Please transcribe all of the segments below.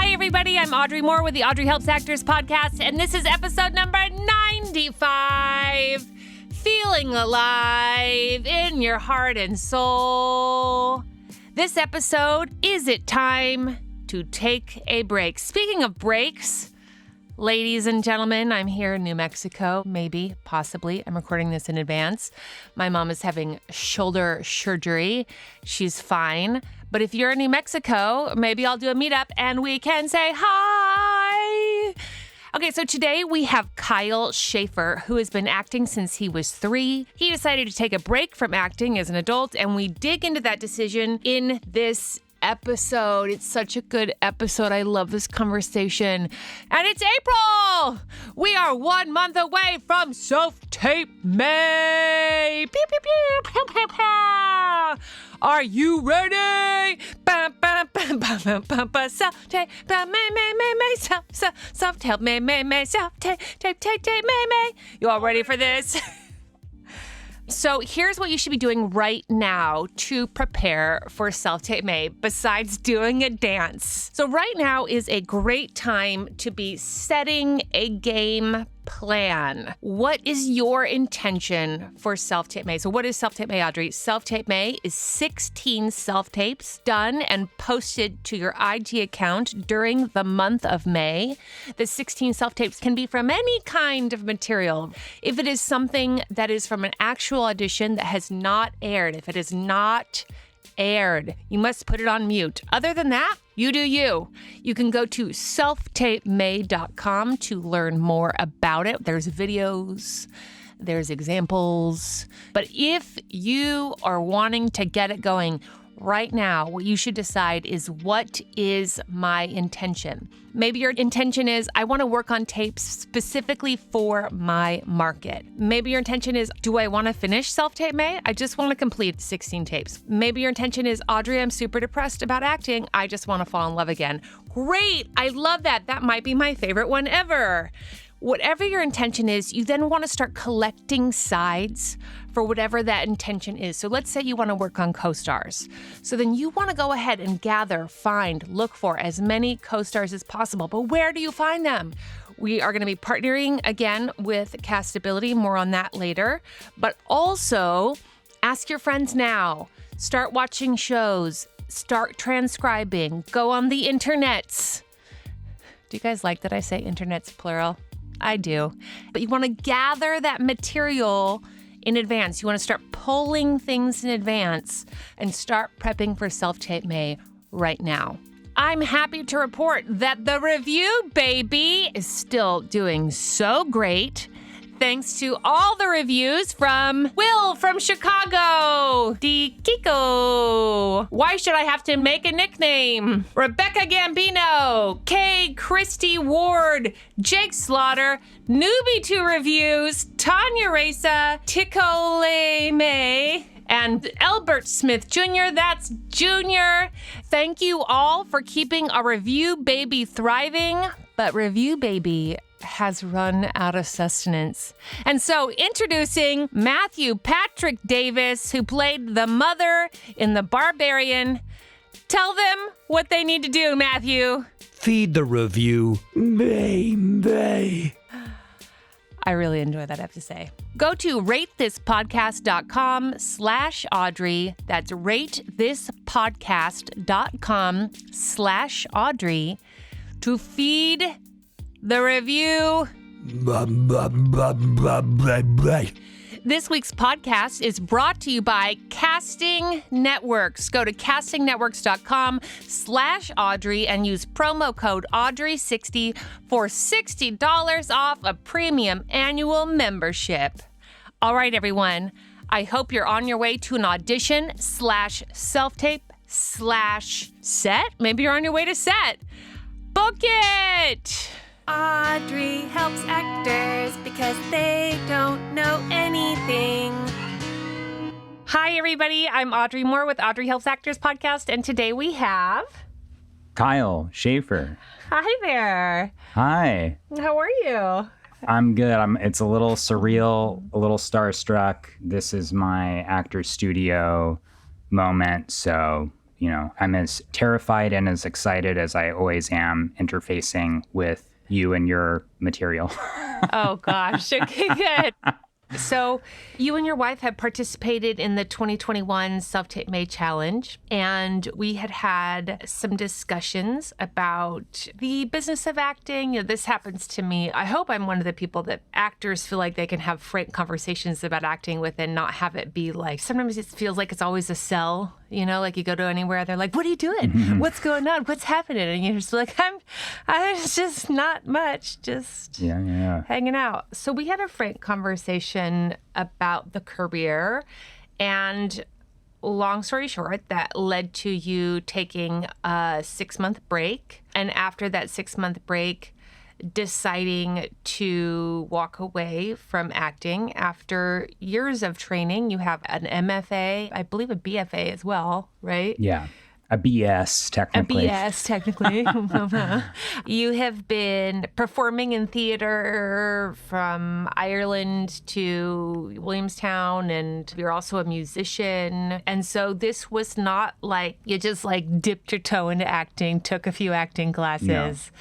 Hi, everybody. I'm Audrey Moore with the Audrey Helps Actors podcast, and this is episode number 95. Feeling alive in your heart and soul. This episode, is it time to take a break? Speaking of breaks, ladies and gentlemen, I'm here in New Mexico, maybe, possibly. I'm recording this in advance. My mom is having shoulder surgery. She's fine. But if you're in New Mexico, maybe I'll do a meetup and we can say hi. Okay, so today we have Kyle Schaefer, who has been acting since he was 3. He decided to take a break from acting as an adult, and we dig into that decision in this episode. It's such a good episode. I love this conversation. And it's April! We are 1 month away from Self-Tape May! Pew, pew, pew, pew, pew, pew. Are you ready? Self-tape, May, self-tape, May, self-tape, May. You all ready for this? So here's what you should be doing right now to prepare for Self-Tape May, besides doing a dance. So right now is a great time to be setting a game plan. What is your intention for Self-Tape May? So what is Self-Tape May, Audrey? Self-Tape May is 16 self-tapes done and posted to your IG account during the month of May. The 16 self-tapes can be from any kind of material. If it is something that is from an actual audition that has not aired, if it is not aired, you must put it on mute. Other than that, you do you. You can go to selftapemay.com to learn more about it. There's videos, there's examples. But if you are wanting to get it going right now, what you should decide is, what is my intention? Maybe your intention is, I want to work on tapes specifically for my market. Maybe your intention is, do I want to finish Self-Tape May? I just want to complete 16 tapes. Maybe your intention is, Audrey, I'm super depressed about acting. I just want to fall in love again. Great. I love that. That might be my favorite one ever. Whatever your intention is, you then want to start collecting sides for whatever that intention is. So let's say you want to work on co-stars. So then you want to go ahead and gather, find, look for as many co-stars as possible. But where do you find them? We are going to be partnering again with Castability. More on that later. But also, ask your friends now. Start watching shows. Start transcribing. Go on the internets. Do you guys like that I say internets plural? I do. But you want to gather that material in advance. You want to start pulling things in advance and start prepping for Self-Tape May right now. I'm happy to report that the review baby is still doing so great. Thanks to all the reviews from Will from Chicago, D. Kiko, Why Should I Have to Make a Nickname, Rebecca Gambino, K. Christy Ward, Jake Slaughter, Newbie2 Reviews, Tanya Reza, Ticole May, and Albert Smith Jr. That's Junior. Thank you all for keeping our review baby thriving, but review baby has run out of sustenance. And so introducing Matthew Patrick Davis, who played the mother in The Barbarian. Tell them what they need to do, Matthew. Feed the review. Bay. I really enjoy that, I have to say. Go to ratethispodcast.com/Audrey. That's ratethispodcast.com/Audrey to feed the review. This week's podcast is brought to you by Casting Networks. Go to castingnetworks.com/Audrey and use promo code Audrey60 for $60 off a premium annual membership. All right, everyone. I hope you're on your way to an audition/self-tape/set. Maybe you're on your way to set. Book it! Audrey helps actors because they don't know anything. Hi, everybody. I'm Audrey Moore with Audrey Helps Actors podcast, and today we have Kyle Schaefer. Hi there. Hi. How are you? I'm good. It's a little surreal, a little starstruck. This is my actor studio moment, so I'm as terrified and as excited as I always am interfacing with you and your material. Oh, gosh. Okay, good. So you and your wife have participated in the 2021 Self-Tape May Challenge, and we had some discussions about the business of acting. This happens to me. I hope I'm one of the people that actors feel like they can have frank conversations about acting with and not have it be like, sometimes it feels like it's always a sell. Like you go to anywhere, they're like, what are you doing? Mm-hmm. What's going on? What's happening? And you're just like, I'm just not much, just hanging out. So we had a frank conversation about the career, and long story short, that led to you taking a 6-month break. And after that 6-month break, deciding to walk away from acting after years of training. You have an MFA, I believe a BFA as well, right? Yeah. A BS, technically. A BS, technically. You have been performing in theater from Ireland to Williamstown, and you're also a musician. And so this was not like you just dipped your toe into acting, took a few acting classes. No.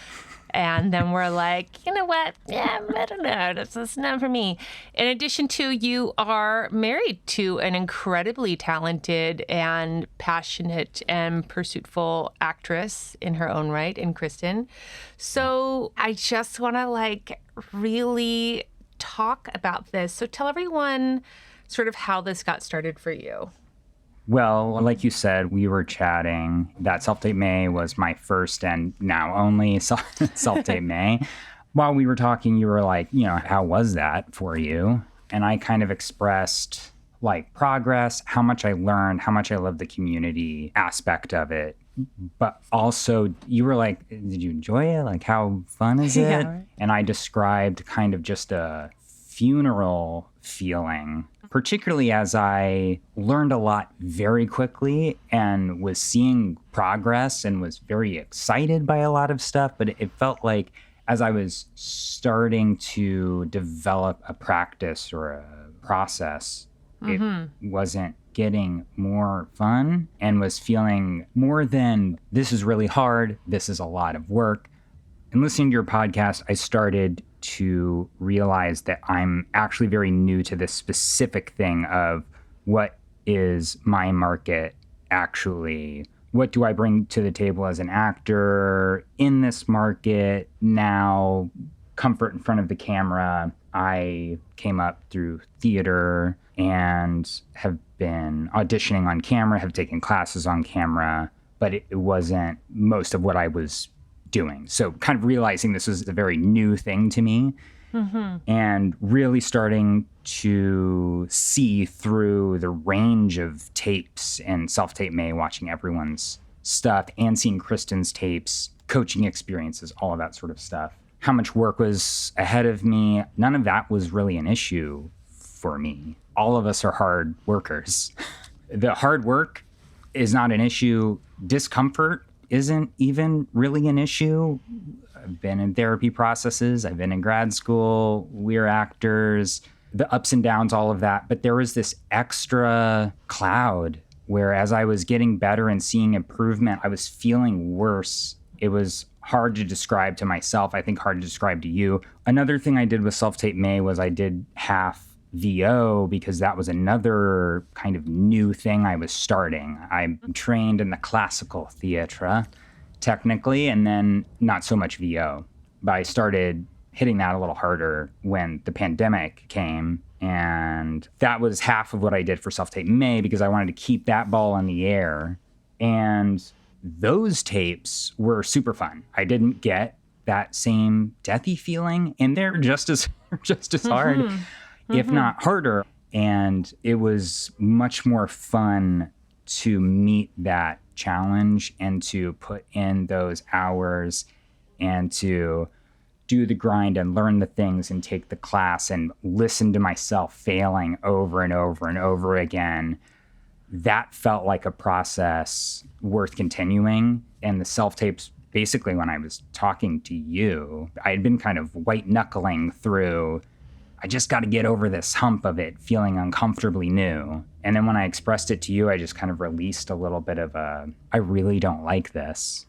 And then we're like, you know what? Yeah, I don't know. This is not for me. In addition to, you are married to an incredibly talented and passionate and pursuitful actress in her own right, in Kristen. So I just want to really talk about this. So tell everyone sort of how this got started for you. Well, like you said, we were chatting that Self-Tape May was my first and now only Self-Tape May. While we were talking, you were like, how was that for you? And I kind of expressed progress, how much I learned, how much I love the community aspect of it. But also you were like, did you enjoy it? How fun is it? Yeah, right. And I described kind of just a funeral feeling, particularly as I learned a lot very quickly and was seeing progress and was very excited by a lot of stuff. But it felt like as I was starting to develop a practice or a process, it wasn't getting more fun and was feeling more than this is really hard, this is a lot of work. And listening to your podcast, I started to realize that I'm actually very new to this specific thing of what is my market actually? What do I bring to the table as an actor in this market now? Comfort in front of the camera. I came up through theater and have been auditioning on camera, have taken classes on camera, but it wasn't most of what I was doing. So kind of realizing this was a very new thing to me and really starting to see through the range of tapes and Self-Tape May, watching everyone's stuff and seeing Kristen's tapes, coaching experiences, all of that sort of stuff. How much work was ahead of me, none of that was really an issue for me. All of us are hard workers. The hard work is not an issue. Discomfort isn't even really an issue. I've been in therapy processes. I've been in grad school. We're actors, the ups and downs, all of that. But there was this extra cloud where as I was getting better and seeing improvement, I was feeling worse. It was hard to describe to myself. I think hard to describe to you. Another thing I did with Self-Tape May was I did half VO because that was another kind of new thing I was starting. I'm trained in the classical theatre, technically, and then not so much VO. But I started hitting that a little harder when the pandemic came. And that was half of what I did for Self-Tape May because I wanted to keep that ball in the air. And those tapes were super fun. I didn't get that same deathy feeling, and they're just as hard, if not harder. And it was much more fun to meet that challenge and to put in those hours and to do the grind and learn the things and take the class and listen to myself failing over and over and over again. That felt like a process worth continuing. And the self-tapes, basically when I was talking to you, I had been kind of white knuckling through, I just got to get over this hump of it feeling uncomfortably new. And then when I expressed it to you, I just kind of released a little bit of I really don't like this.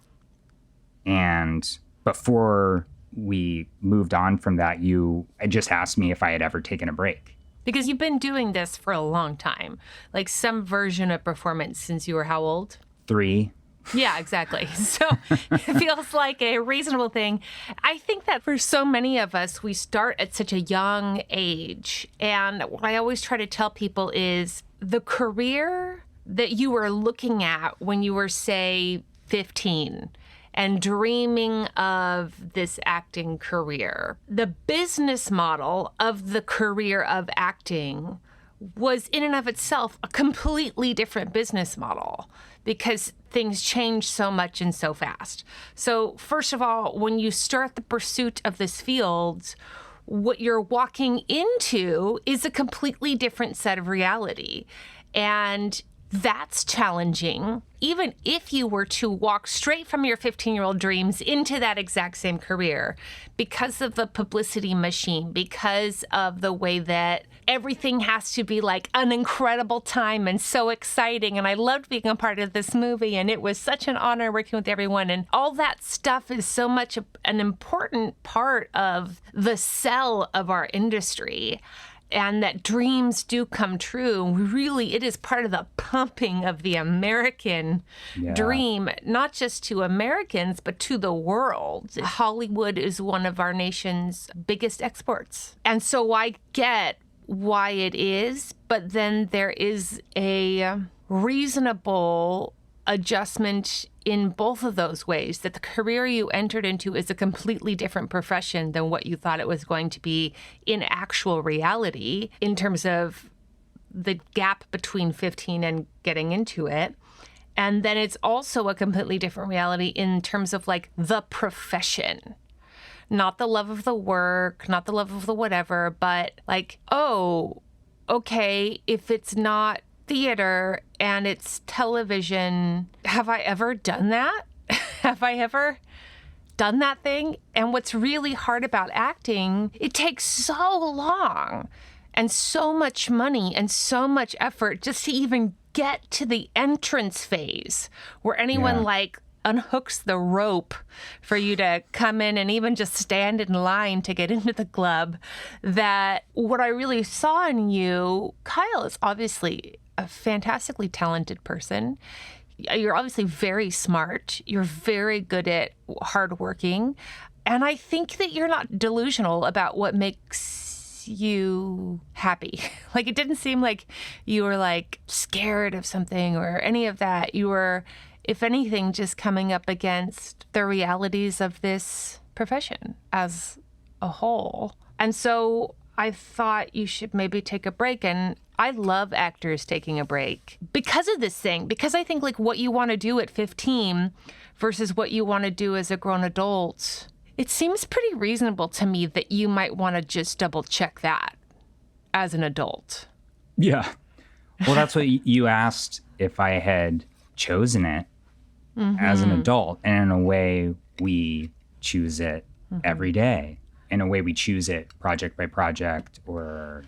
And before we moved on from that, you just asked me if I had ever taken a break. Because you've been doing this for a long time, like some version of performance since you were how old? 3. Yeah, exactly. So it feels like a reasonable thing. I think that for so many of us, we start at such a young age. And what I always try to tell people is the career that you were looking at when you were, say, 15 and dreaming of this acting career, the business model of the career of acting was in and of itself a completely different business model because things change so much and so fast. So first of all, when you start the pursuit of this field, what you're walking into is a completely different set of reality. And that's challenging, even if you were to walk straight from your 15-year-old dreams into that exact same career, because of the publicity machine, because of the way that everything has to be like an incredible time and so exciting. And I loved being a part of this movie, and it was such an honor working with everyone. And all that stuff is so much an important part of the sell of our industry. And that dreams do come true. Really, it is part of the pumping of the American dream, not just to Americans, but to the world. Hollywood is one of our nation's biggest exports. And so I get why it is, but then there is a reasonable adjustment in both of those ways, that the career you entered into is a completely different profession than what you thought it was going to be in actual reality in terms of the gap between 15 and getting into it. And then it's also a completely different reality in terms of like the profession, not the love of the work, not the love of the whatever, but like, oh, okay, if it's not theater and it's television, have I ever done that? Have I ever done that thing? And what's really hard about acting, it takes so long and so much money and so much effort just to even get to the entrance phase where anyone like unhooks the rope for you to come in and even just stand in line to get into the club. That what I really saw in you, Kyle, is obviously a fantastically talented person. You're obviously very smart. You're very good at hardworking. And I think that you're not delusional about what makes you happy. Like, it didn't seem like you were like scared of something or any of that. You were, if anything, just coming up against the realities of this profession as a whole. And so I thought you should maybe take a break. And I love actors taking a break because of this thing, because I think like what you want to do at 15 versus what you want to do as a grown adult, it seems pretty reasonable to me that you might want to just double check that as an adult. Yeah. Well, that's what you asked, if I had chosen it as an adult. And in a way, we choose it every day. In a way, we choose it project by project, or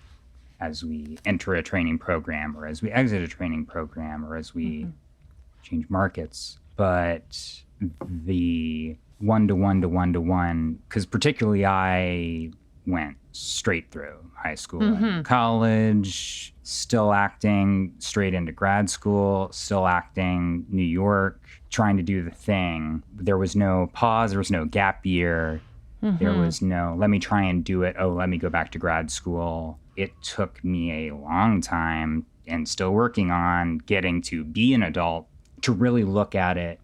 as we enter a training program, or as we exit a training program, or as we change markets. But the one-to-one, because particularly I went straight through high school and college, still acting, straight into grad school, still acting, New York, trying to do the thing. There was no pause, there was no gap year. There was no, let me try and do it. Oh, let me go back to grad school. It took me a long time, and still working on getting to be an adult, to really look at it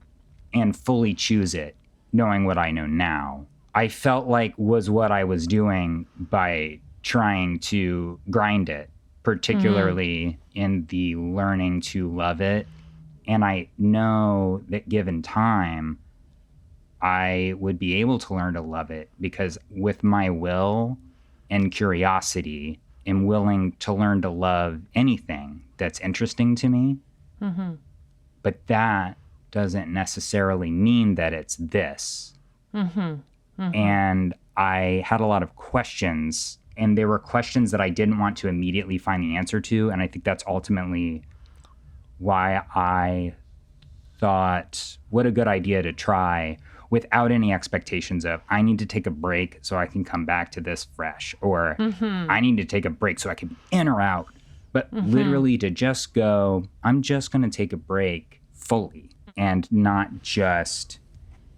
and fully choose it, knowing what I know now. I felt like was what I was doing by trying to grind it, particularly in the learning to love it. And I know that given time, I would be able to learn to love it, because with my will and curiosity, I'm willing to learn to love anything that's interesting to me. But that doesn't necessarily mean that it's this. And I had a lot of questions And they were questions that I didn't want to immediately find the answer to. And I think that's ultimately why I thought, what a good idea to try without any expectations of, I need to take a break so I can come back to this fresh, or I need to take a break so I can be in or out. But literally to just go, I'm just going to take a break fully and not just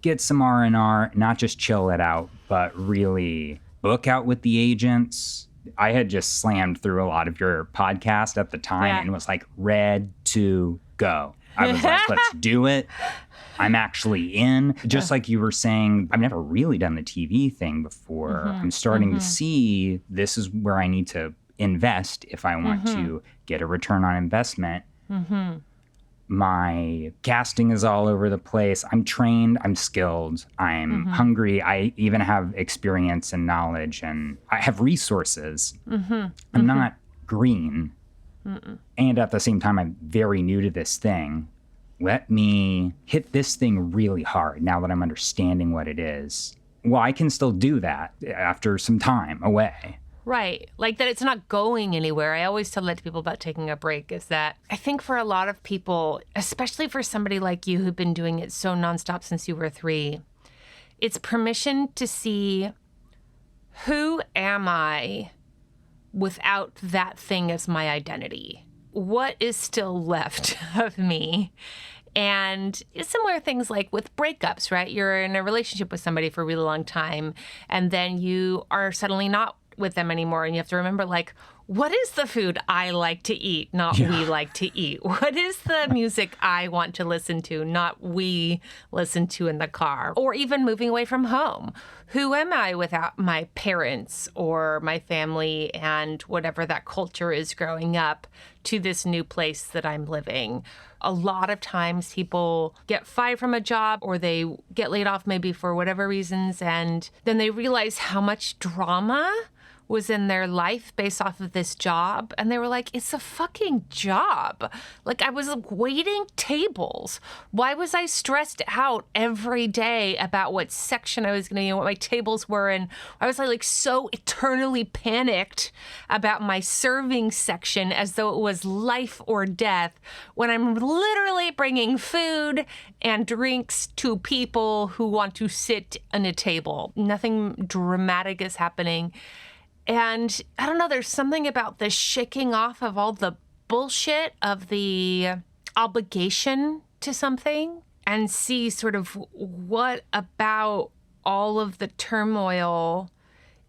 get some R&R, not just chill it out, but really book out with the agents. I had just slammed through a lot of your podcast at the time and was like, ready to go. I was like, let's do it. I'm actually in. Just like you were saying, I've never really done the TV thing before. I'm starting to see this is where I need to invest if I want to get a return on investment. My casting is all over the place. I'm trained. I'm skilled. I'm hungry. I even have experience and knowledge, and I have resources. I'm not green. And at the same time, I'm very new to this thing. Let me hit this thing really hard now that I'm understanding what it is. Well, I can still do that after some time away. Right. Like that it's not going anywhere. I always tell that to people about taking a break, is that I think for a lot of people, especially for somebody like you who've been doing it so nonstop since you were 3, it's permission to see, who am I without that thing as my identity? What is still left of me? And similar things like with breakups, right? You're in a relationship with somebody for a really long time, and then you are suddenly not with them anymore. And you have to remember, like, what is the food I like to eat, not we like to eat? What is the music I want to listen to, not we listen to in the car? Or even moving away from home. Who am I without my parents or my family and whatever that culture is growing up to this new place that I'm living? A lot of times people get fired from a job or they get laid off maybe for whatever reasons, and then they realize how much drama was in their life based off of this job. And they were like, it's a fucking job. Like, I was waiting tables. Why was I stressed out every day about what section I was going to be in, what my tables were? And I was like so eternally panicked about my serving section as though it was life or death, when I'm literally bringing food and drinks to people who want to sit at a table. Nothing dramatic is happening. And I don't know, there's something about the shaking off of all the bullshit of the obligation to something, and see sort of what about all of the turmoil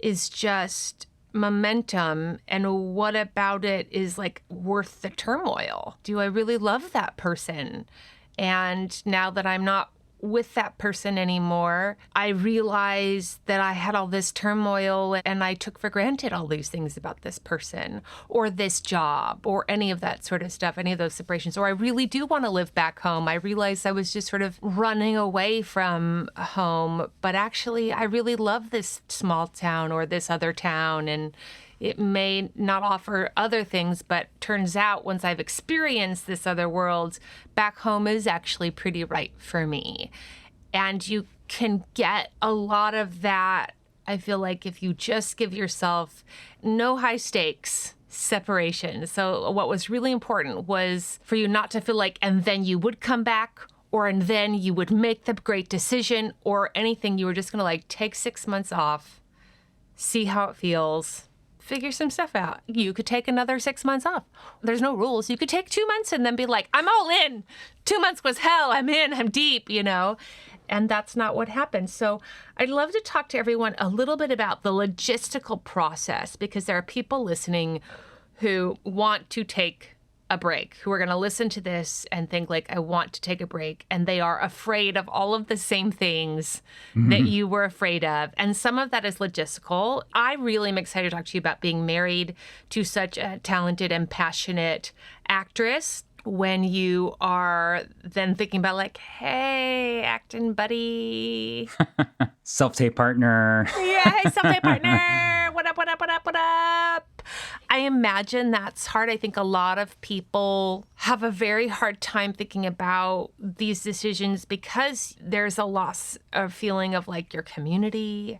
is just momentum, and what about it is like worth the turmoil. Do I really love that person? And now that I'm not with that person anymore, I realized that I had all this turmoil and I took for granted all these things about this person or this job or any of that sort of stuff, any of those separations. Or I really do want to live back home. I realized I was just sort of running away from home, but actually I really love this small town or this other town, and it may not offer other things, but turns out once I've experienced this other world, back home is actually pretty right for me. And you can get a lot of that, I feel like, if you just give yourself no high stakes separation. So what was really important was for you not to feel like, and then you would come back, or and then you would make the great decision or anything. You were just going to like take 6 months off, see how it feels, figure some stuff out. You could take another 6 months off. There's no rules. You could take 2 months and then be like, I'm all in. 2 months was hell. I'm in. I'm deep, you know? And that's not what happened. So I'd love to talk to everyone a little bit about the logistical process, because there are people listening who want to take a break, who are going to listen to this and think like, I want to take a break. And they are afraid of all of the same things that you were afraid of. And some of that is logistical. I really am excited to talk to you about being married to such a talented and passionate actress, when you are then thinking about like, hey, acting buddy. Self-tape partner. Yeah, hey, self-tape partner. What up, what up, what up, what up? I imagine that's hard. I think a lot of people have a very hard time thinking about these decisions because there's a loss of feeling of like your community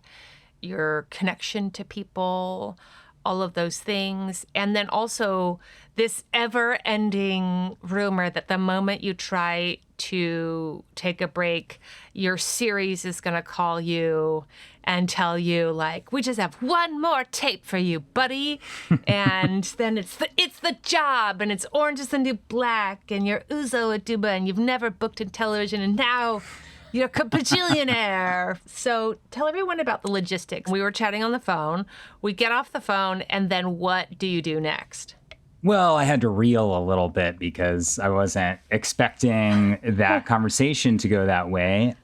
your connection to people, all of those things. And then also this ever-ending rumor that the moment you try to take a break, your series is going to call you and tell you, like, we just have one more tape for you, buddy. And then it's the job, and it's Orange is the New Black, and you're Uzo Aduba, and you've never booked in television, and now you're a bajillionaire. So tell everyone about the logistics. We were chatting on the phone. We get off the phone, and then what do you do next? Well, I had to reel a little bit because I wasn't expecting that conversation to go that way.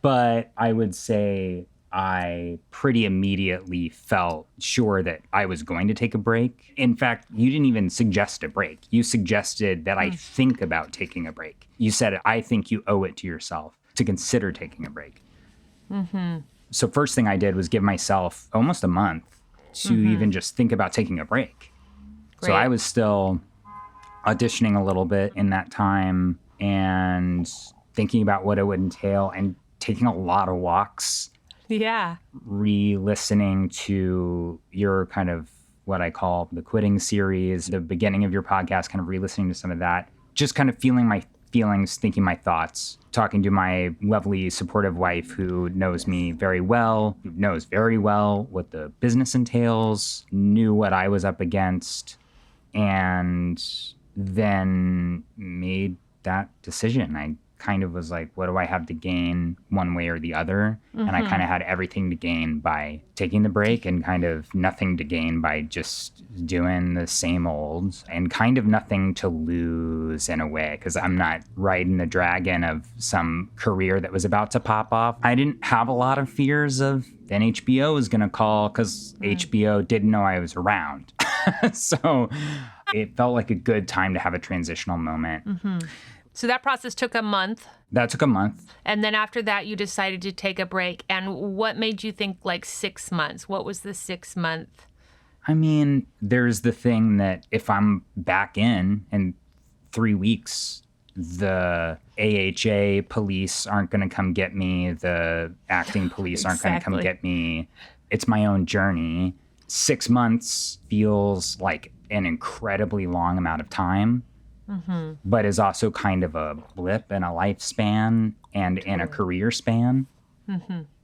But I would say I pretty immediately felt sure that I was going to take a break. In fact, you didn't even suggest a break. You suggested that I think about taking a break. You said, I think you owe it to yourself to consider taking a break. So first thing I did was give myself almost a month to even just think about taking a break. Great. So I was still auditioning a little bit in that time and thinking about what it would entail and taking a lot of walks. Yeah. Re-listening to your kind of what I call the quitting series, the beginning of your podcast, kind of re-listening to some of that, just kind of feeling my feelings, thinking my thoughts, talking to my lovely, supportive wife who knows me very well, who knows very well what the business entails, knew what I was up against, and then made that decision. I kind of was like, what do I have to gain one way or the other? And I kind of had everything to gain by taking the break and kind of nothing to gain by just doing the same old, and kind of nothing to lose in a way, because I'm not riding the dragon of some career that was about to pop off. I didn't have a lot of fears of then HBO was going to call, because HBO didn't know I was around. So it felt like a good time to have a transitional moment. So that process took a month. That took a month. And then after that, you decided to take a break. And what made you think like 6 months? What was the 6 month? I mean, there's the thing that if I'm back in 3 weeks, the AHA police aren't going to come get me. The acting police aren't going to come get me. It's my own journey. 6 months feels like an incredibly long amount of time. But is also kind of a blip in a lifespan and in a career span.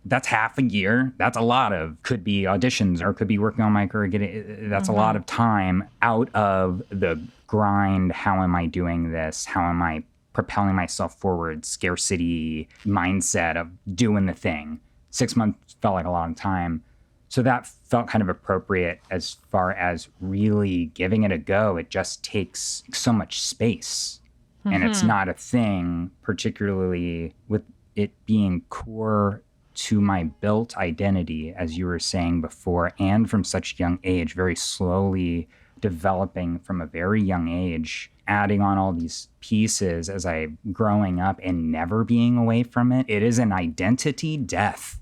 That's half a year. That's a lot of, could be auditions or could be working on my career. That's a lot of time out of the grind. How am I doing this? How am I propelling myself forward? Scarcity mindset of doing the thing. 6 months felt like a long time. So that felt kind of appropriate as far as really giving it a go. It just takes so much space. And it's not a thing, particularly with it being core to my built identity, as you were saying before, and from such a young age, very slowly developing from a very young age, adding on all these pieces as I'm growing up and never being away from it. It is an identity death.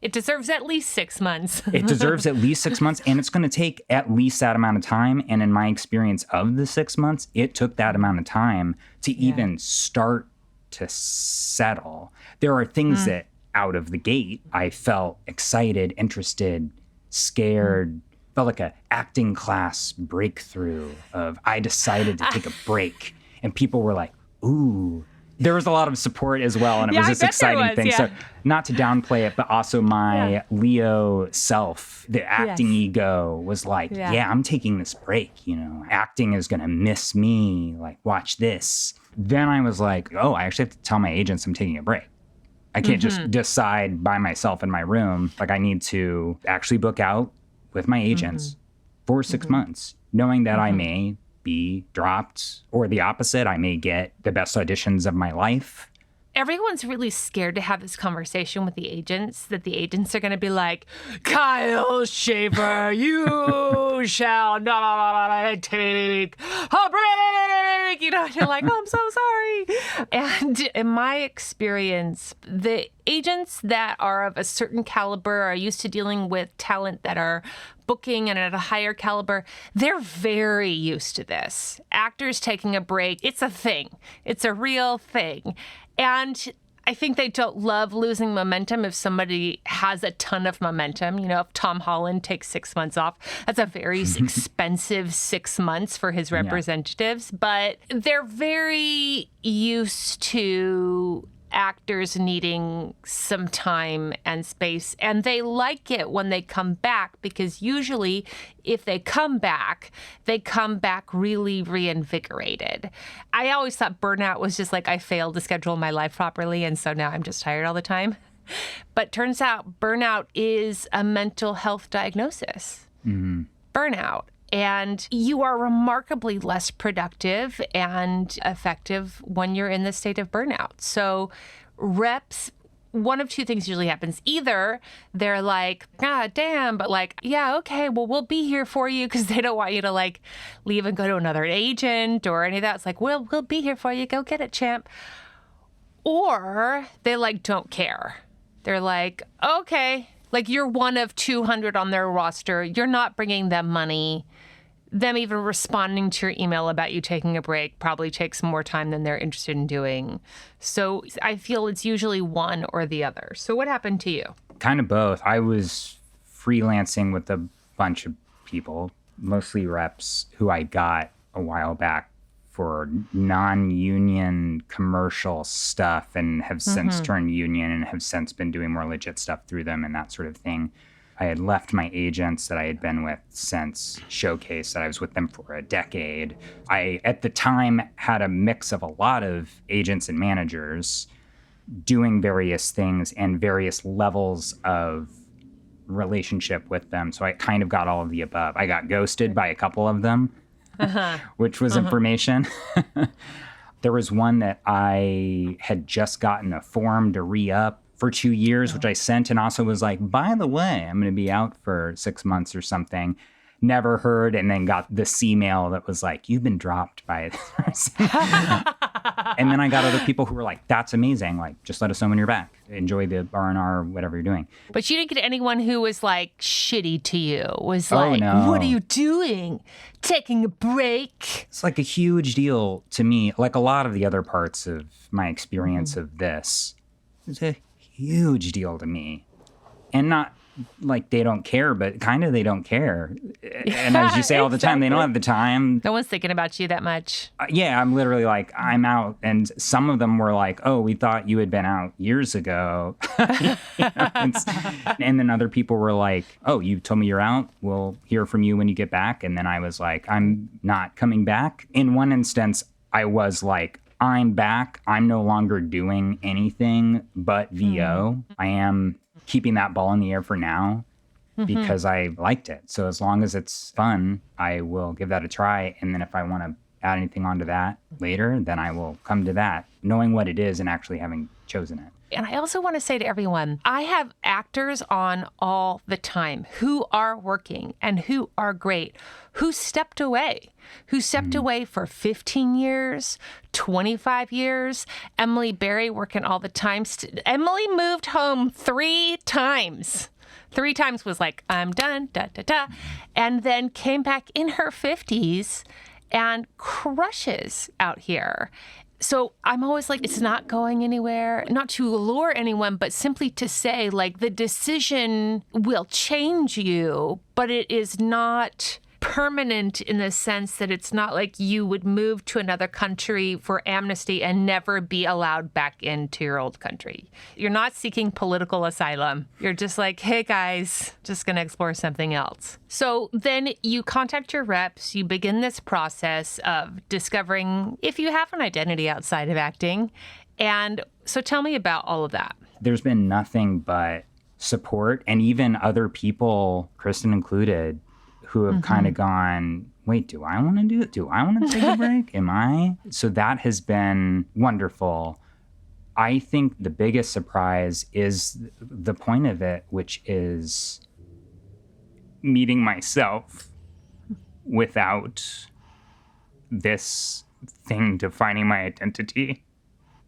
It deserves at least 6 months. It deserves at least 6 months, and it's going to take at least that amount of time. And in my experience of the 6 months, it took that amount of time to even start to settle. There are things that out of the gate, I felt excited, interested, scared, felt like an acting class breakthrough of I decided to take a break. And people were like, ooh. There was a lot of support as well, and it was this exciting thing. So not to downplay it, but also my Leo self, the acting ego was like, I'm taking this break, acting is going to miss me. Like, watch this. Then I was like, oh, I actually have to tell my agents I'm taking a break. I can't just decide by myself in my room. Like, I need to actually book out with my agents for 6 months, knowing that I may be dropped, or the opposite, I may get the best auditions of my life. Everyone's really scared to have this conversation with the agents, that the agents are going to be like, Kyle Schaefer, you shall not take a break. And you're like, oh, I'm so sorry. And in my experience, the agents that are of a certain caliber are used to dealing with talent that are booking and at a higher caliber. They're very used to this. Actors taking a break, it's a thing. It's a real thing. And I think they don't love losing momentum if somebody has a ton of momentum. You know, if Tom Holland takes 6 months off, that's a very expensive 6 months for his representatives. But they're very used to actors needing some time and space, and they like it when they come back, because usually if they come back really reinvigorated. I always thought burnout was just like I failed to schedule my life properly, and so now I'm just tired all the time. But turns out burnout is a mental health diagnosis. Burnout. And you are remarkably less productive and effective when you're in the state of burnout. So reps, one of two things usually happens. Either they're like, ah, damn, but like, yeah, okay, well, we'll be here for you, because they don't want you to like leave and go to another agent or any of that. It's like, we'll be here for you. Go get it, champ. Or they like don't care. They're like, okay, like you're one of 200 on their roster. You're not bringing them money. Them even responding to your email about you taking a break probably takes more time than they're interested in doing. So I feel it's usually one or the other. So what happened to you? Kind of both. I was freelancing with a bunch of people, mostly reps who I got a while back for non-union commercial stuff, and have since turned union and have since been doing more legit stuff through them and that sort of thing. I had left my agents that I had been with since Showcase, that I was with them for a decade. I, at the time, had a mix of a lot of agents and managers doing various things and various levels of relationship with them. So I kind of got all of the above. I got ghosted by a couple of them, which was information. There was one that I had just gotten a form to re-up for 2 years, which I sent, and also was like, by the way, I'm going to be out for 6 months or something. Never heard, and then got this email that was like, you've been dropped by this person. And then I got other people who were like, that's amazing. Like, just let us know when you're back. Enjoy the R&R, whatever you're doing. But you didn't get anyone who was like shitty to you, was like, no. What are you doing? Taking a break? It's like a huge deal to me. Like a lot of the other parts of my experience of this, it's a huge deal to me. And not like they don't care, but kind of they don't care. And as you say all the time, they don't have the time. No one's thinking about you that much. Yeah, I'm literally like, I'm out. And some of them were like, oh, we thought you had been out years ago. And then other people were like, oh, you told me you're out. We'll hear from you when you get back. And then I was like, I'm not coming back. In one instance, I was like, I'm back. I'm no longer doing anything but VO. I am keeping that ball in the air for now because I liked it. So as long as it's fun, I will give that a try. And then if I want to add anything onto that later, then I will come to that, knowing what it is and actually having chosen it. And I also want to say to everyone, I have actors on all the time who are working and who are great, who stepped away for 15 years, 25 years. Emily Berry working all the time. Emily moved home 3 times. 3 times was like, I'm done, and then came back in her 50s and crushes out here. So I'm always like, it's not going anywhere, not to allure anyone, but simply to say, like, the decision will change you, but it is not permanent in the sense that it's not like you would move to another country for amnesty and never be allowed back into your old country. You're not seeking political asylum. You're just like, hey guys, just gonna explore something else. So then you contact your reps, you begin this process of discovering if you have an identity outside of acting. And so tell me about all of that. There's been nothing but support, and even other people, Kristen included, who have kind of gone, wait, do I want to do it? Do I want to take a break? Am I? So that has been wonderful. I think the biggest surprise is the point of it, which is meeting myself without this thing defining my identity.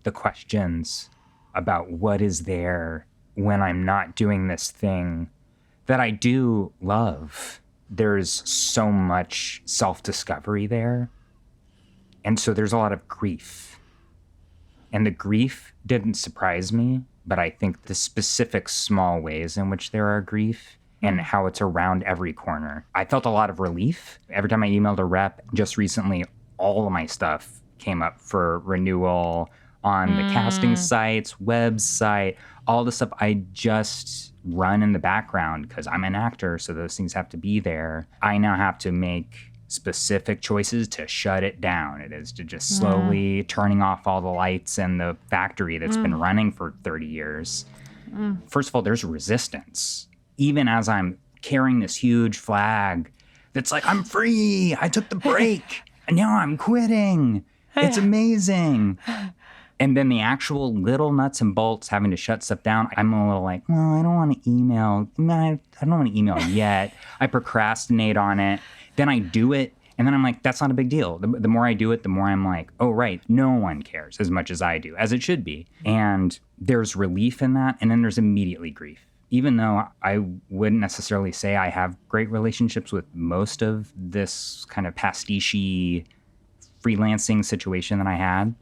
The questions about what is there when I'm not doing this thing that I do love. There's so much self-discovery there. And so there's a lot of grief And the grief didn't surprise me, but I think the specific small ways in which there are grief and how it's around every corner. I felt a lot of relief. Every time I emailed a rep, just recently, all of my stuff came up for renewal on the casting sites, website, all the stuff I just run in the background because I'm an actor, so those things have to be there. I now have to make specific choices to shut it down. It is to just slowly turning off all the lights in the factory that's been running for 30 years. First of all, there's resistance. Even as I'm carrying this huge flag that's like, I'm free, I took the break, and now I'm quitting. It's amazing. And then the actual little nuts and bolts having to shut stuff down, I'm a little like, well, I don't want to email. I don't want to email yet. I procrastinate on it. Then I do it. And then I'm like, that's not a big deal. The more I do it, the more I'm like, oh, right. No one cares as much as I do, as it should be. And there's relief in that. And then there's immediately grief. Even though I wouldn't necessarily say I have great relationships with most of this kind of pastiche freelancing situation that I had,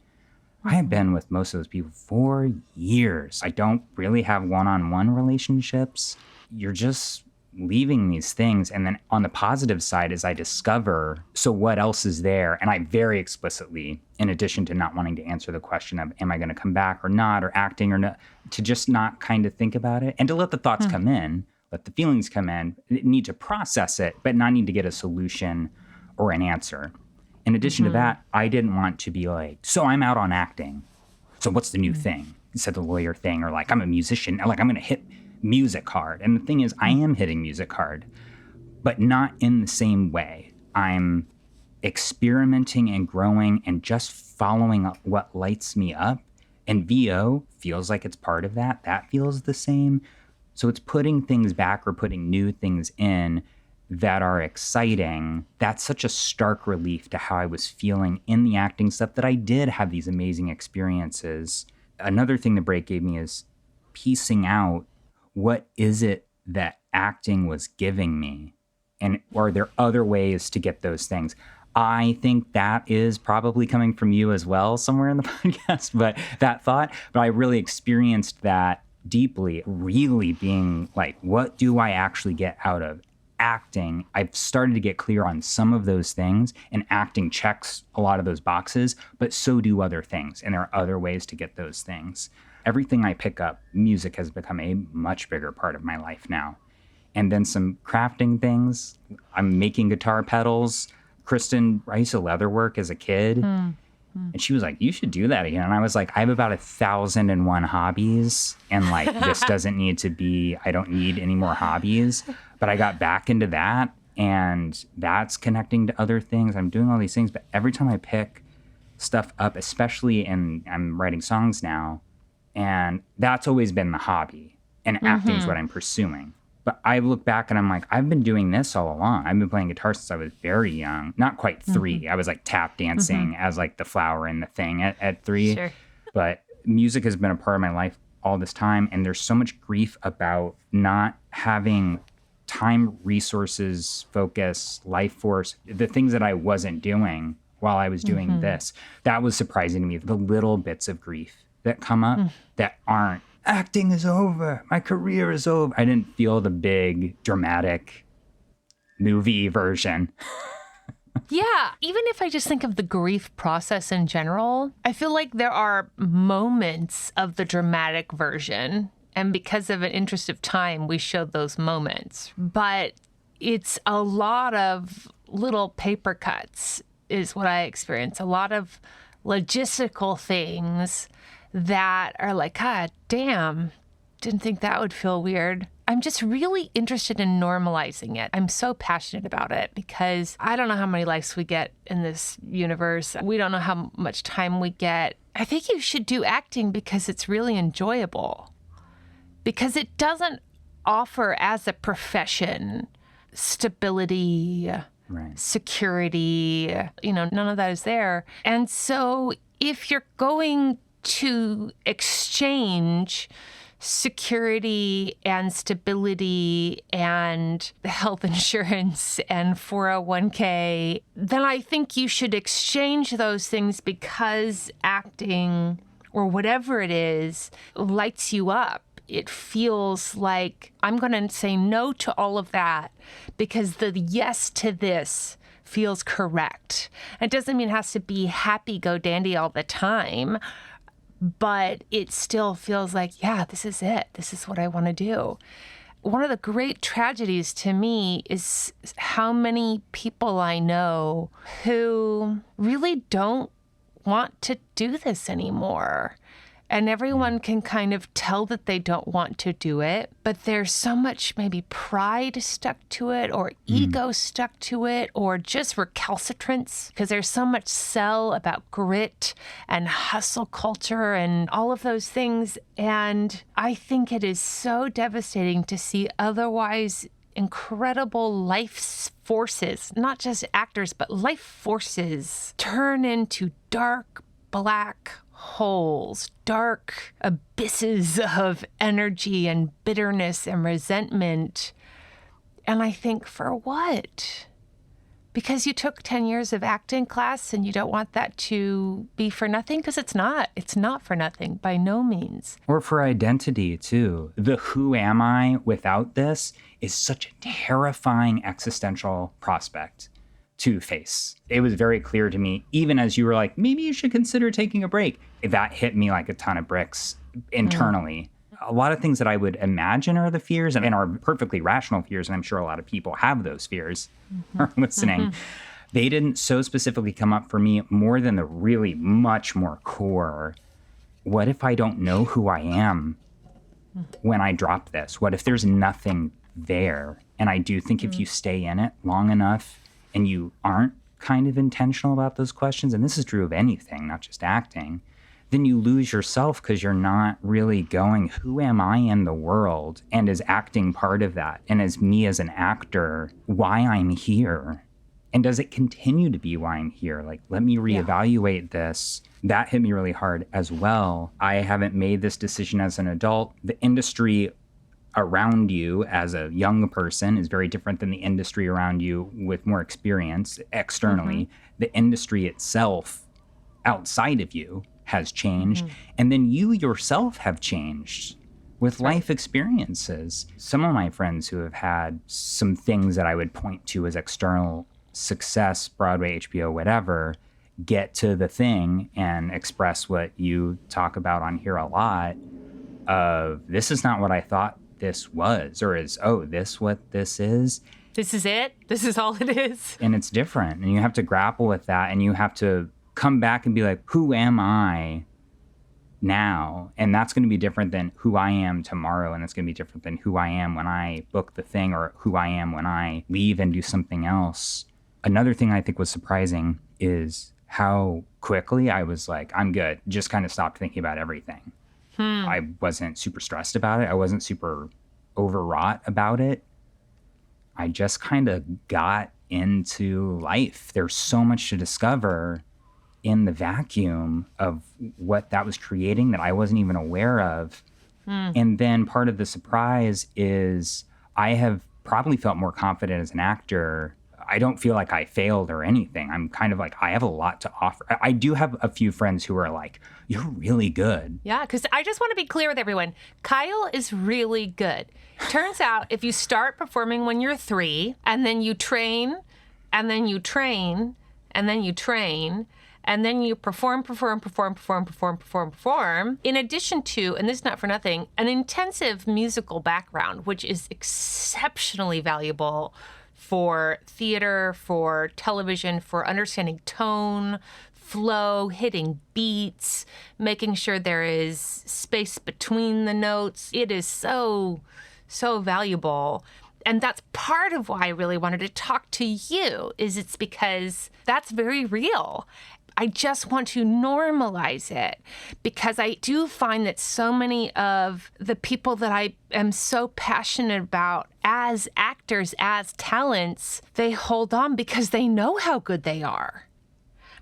I have been with most of those people for years. I don't really have one-on-one relationships. You're just leaving these things. And then on the positive side is I discover, so what else is there? And I very explicitly, in addition to not wanting to answer the question of, am I going to come back or not, or acting or not, to just not kind of think about it and to let the thoughts come in, let the feelings come in, need to process it, but not need to get a solution or an answer. In addition to that, I didn't want to be like, so I'm out on acting. So what's the new thing? Said the lawyer thing, or like, I'm a musician. Like, I'm going to hit music hard. And the thing is, I am hitting music hard, but not in the same way. I'm experimenting and growing and just following up what lights me up. And VO feels like it's part of that. That feels the same. So it's putting things back or putting new things in that are exciting. That's such a stark relief to how I was feeling in the acting stuff, that I did have these amazing experiences. Another thing the break gave me is piecing out, what is it that acting was giving me? And are there other ways to get those things? I think that is probably coming from you as well, somewhere in the podcast, but I really experienced that deeply, really being like, what do I actually get out of acting? I've started to get clear on some of those things, and acting checks a lot of those boxes, but so do other things. And there are other ways to get those things. Everything I pick up, music has become a much bigger part of my life now. And then some crafting things. I'm making guitar pedals. Kristen, I used to leatherwork as a kid. And she was like, you should do that again. And I was like, I have about 1,001 hobbies. And like, this doesn't need to be, I don't need any more hobbies. But I got back into that, and that's connecting to other things. I'm doing all these things, but every time I pick stuff up, especially I'm writing songs now, and that's always been the hobby, and acting is what I'm pursuing. But I look back and I'm like, I've been doing this all along. I've been playing guitar since I was very young, not quite 3. I was like tap dancing as like the flower in the thing at 3. Sure. But music has been a part of my life all this time. And there's so much grief about not having time, resources, focus, life force, the things that I wasn't doing while I was doing this. That was surprising to me, the little bits of grief that come up that aren't, acting is over, my career is over. I didn't feel the big, dramatic movie version. Yeah, even if I just think of the grief process in general, I feel like there are moments of the dramatic version. And because of an interest of time, we showed those moments. But it's a lot of little paper cuts is what I experience. A lot of logistical things that are like, God damn, didn't think that would feel weird. I'm just really interested in normalizing it. I'm so passionate about it because I don't know how many lives we get in this universe. We don't know how much time we get. I think you should do acting because it's really enjoyable. Because it doesn't offer as a profession stability, security, none of that is there. And so if you're going to exchange security and stability and health insurance and 401k, then I think you should exchange those things because acting or whatever it is lights you up. It feels like I'm going to say no to all of that because the yes to this feels correct. It doesn't mean it has to be happy go dandy all the time, but it still feels like, yeah, this is it. This is what I want to do. One of the great tragedies to me is how many people I know who really don't want to do this anymore. And everyone can kind of tell that they don't want to do it, but there's so much maybe pride stuck to it or ego stuck to it or just recalcitrance because there's so much sell about grit and hustle culture and all of those things. And I think it is so devastating to see otherwise incredible life forces, not just actors, but life forces turn into dark, black holes, dark abysses of energy and bitterness and resentment. And I think, for what? Because you took 10 years of acting class and you don't want that to be for nothing? Because it's not. It's not for nothing, by no means. Or for identity, too. The who am I without this is such a terrifying existential prospect to face. It was very clear to me, even as you were like, maybe you should consider taking a break. That hit me like a ton of bricks internally. A lot of things that I would imagine are the fears and are perfectly rational fears, and I'm sure a lot of people have those fears are listening. They didn't so specifically come up for me more than the really much more core, what if I don't know who I am when I drop this? What if there's nothing there? And I do think if you stay in it long enough and you aren't kind of intentional about those questions, and this is true of anything, not just acting, then you lose yourself because you're not really going, who am I in the world? And is acting part of that? And as me as an actor, why I'm here? And does it continue to be why I'm here? Like, let me reevaluate this. That hit me really hard as well. I haven't made this decision as an adult. The industry around you as a young person is very different than the industry around you with more experience externally. The industry itself outside of you has changed. And then you yourself have changed with life experiences. Some of my friends who have had some things that I would point to as external success, Broadway, HBO, whatever, get to the thing and express what you talk about on here a lot of, this is not what I thought this was, or is, oh, this what this is? This is it? This is all it is? And it's different. And you have to grapple with that, and you have to come back and be like, who am I now? And that's going to be different than who I am tomorrow. And that's going to be different than who I am when I book the thing, or who I am when I leave and do something else. Another thing I think was surprising is how quickly I was like, I'm good. Just kind of stopped thinking about everything. I wasn't super stressed about it. I wasn't super overwrought about it. I just kind of got into life. There's so much to discover in the vacuum of what that was creating that I wasn't even aware of. And then part of the surprise is I have probably felt more confident as an actor. I don't feel like I failed or anything. I'm kind of like, I have a lot to offer. I do have a few friends who are like, you're really good. Yeah, because I just want to be clear with everyone. Kyle is really good. Turns out if you start performing when you're 3, and then you train, and then you train, and then you train, and then you perform, in addition to, and this is not for nothing, an intensive musical background, which is exceptionally valuable for theater, for television, for understanding tone, flow, hitting beats, making sure there is space between the notes. It is so, so valuable. And that's part of why I really wanted to talk to you, is it's because that's very real. I just want to normalize it, because I do find that so many of the people that I am so passionate about as actors, as talents, they hold on because they know how good they are.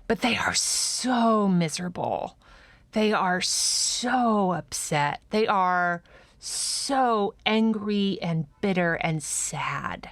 But they are so miserable. They are so upset. They are so angry and bitter and sad.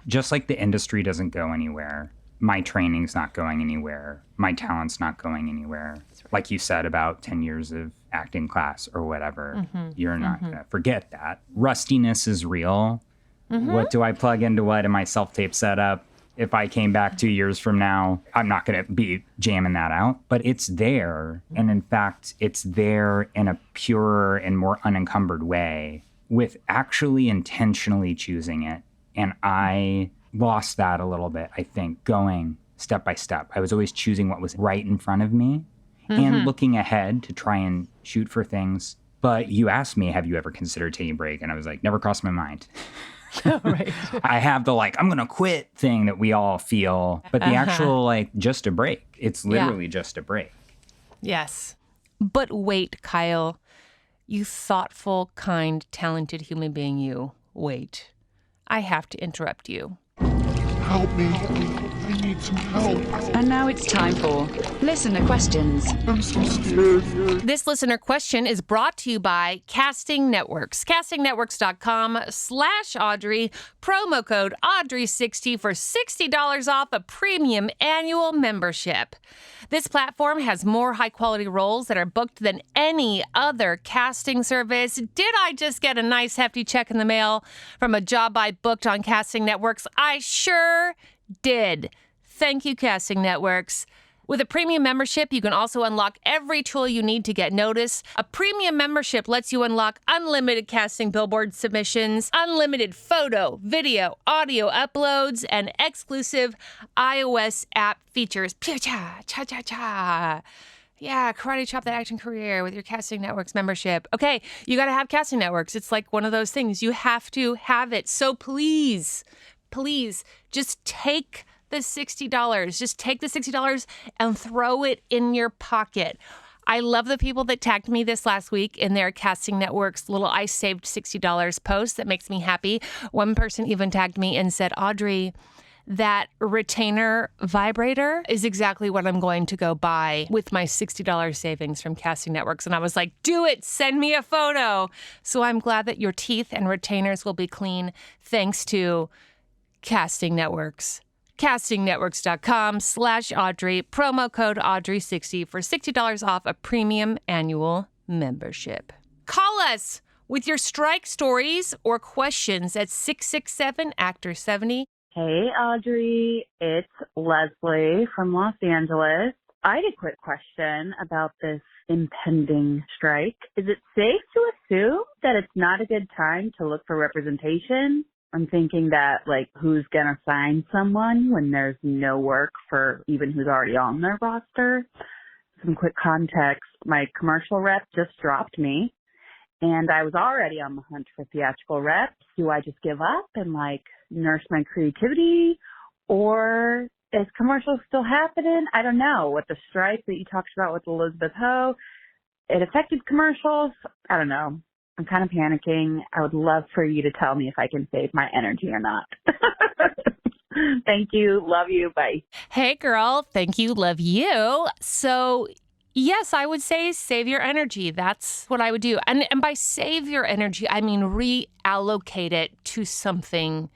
Just like the industry doesn't go anywhere, my training's not going anywhere. My talent's not going anywhere. Right. Like you said, about 10 years of acting class or whatever. You're not going to forget that. Rustiness is real. What do I plug into what in my self-tape setup? If I came back 2 years from now, I'm not going to be jamming that out. But it's there. And in fact, it's there in a purer and more unencumbered way with actually intentionally choosing it. And I lost that a little bit, I think, going step by step. I was always choosing what was right in front of me and looking ahead to try and shoot for things. But you asked me, have you ever considered taking a break? And I was like, never crossed my mind. Right. I have the I'm going to quit thing that we all feel. But the actual just a break. It's literally just a break. Yes. But wait, Kyle, you thoughtful, kind, talented human being, you. Wait. I have to interrupt you. Help me. I need some help. And now it's time for listener questions. I'm so scared. This listener question is brought to you by Casting Networks. CastingNetworks.com/Audrey. Promo code Audrey60 for $60 off a premium annual membership. This platform has more high-quality roles that are booked than any other casting service. Did I just get a nice hefty check in the mail from a job I booked on Casting Networks? I sure did. Thank you, Casting Networks. With a premium membership, you can also unlock every tool you need to get noticed. A premium membership lets you unlock unlimited casting billboard submissions, unlimited photo, video, audio uploads, and exclusive iOS app features. Cha cha cha cha. Yeah, karate chop that acting career with your Casting Networks membership. Okay, you got to have Casting Networks. It's like one of those things. You have to have it. So please, just take the $60. Just take the $60 and throw it in your pocket. I love the people that tagged me this last week in their Casting Networks little I saved $60 post. That makes me happy. One person even tagged me and said, Audrey, that retainer vibrator is exactly what I'm going to go buy with my $60 savings from Casting Networks. And I was like, do it. Send me a photo. So I'm glad that your teeth and retainers will be clean thanks to Casting Networks. CastingNetworks.com/Audrey. Promo code Audrey60 for $60 off a premium annual membership. Call us with your strike stories or questions at 667-ACTOR-70. Hey, Audrey. It's Leslie from Los Angeles. I had a quick question about this impending strike. Is it safe to assume that it's not a good time to look for representation? I'm thinking that, who's going to sign someone when there's no work for even who's already on their roster? Some quick context. My commercial rep just dropped me, and I was already on the hunt for theatrical reps. Do I just give up and, nurse my creativity? Or is commercial still happening? I don't know. With the strike that you talked about with Elizabeth Ho, it affected commercials. I don't know. I'm kind of panicking. I would love for you to tell me if I can save my energy or not. Thank you. Love you. Bye. Hey, girl. Thank you. Love you. So, yes, I would say save your energy. That's what I would do. And by save your energy, I mean reallocate it to something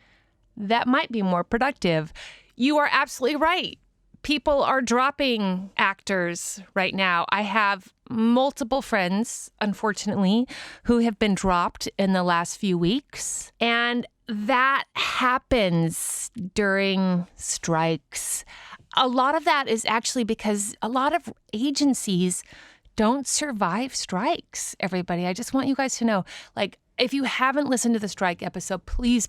that might be more productive. You are absolutely right. People are dropping actors right now. I have multiple friends, unfortunately, who have been dropped in the last few weeks. And that happens during strikes. A lot of that is actually because a lot of agencies don't survive strikes, everybody. I just want you guys to know, if you haven't listened to the strike episode, please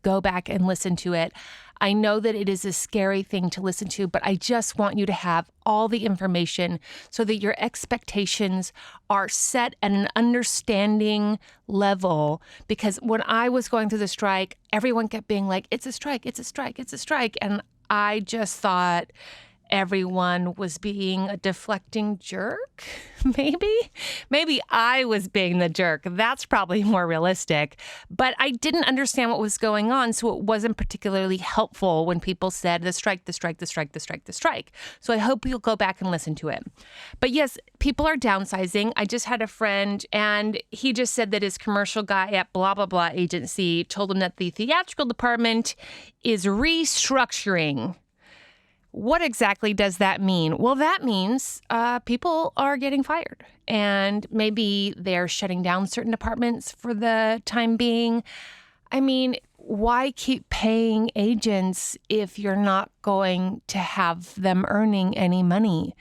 go back and listen to it. I know that it is a scary thing to listen to, but I just want you to have all the information so that your expectations are set at an understanding level. Because when I was going through the strike, everyone kept being like, it's a strike, it's a strike, it's a strike. And I just thought everyone was being a deflecting jerk, maybe I was being the jerk. That's probably more realistic. But I didn't understand what was going on, so it wasn't particularly helpful when people said the strike, the strike, the strike, the strike, the strike. So I hope you'll go back and listen to it. But yes, people are downsizing. I just had a friend, and he just said that his commercial guy at blah, blah, blah agency told him that the theatrical department is restructuring. What exactly does that mean? Well, that means people are getting fired, and maybe they're shutting down certain departments for the time being. I mean, why keep paying agents if you're not going to have them earning any money?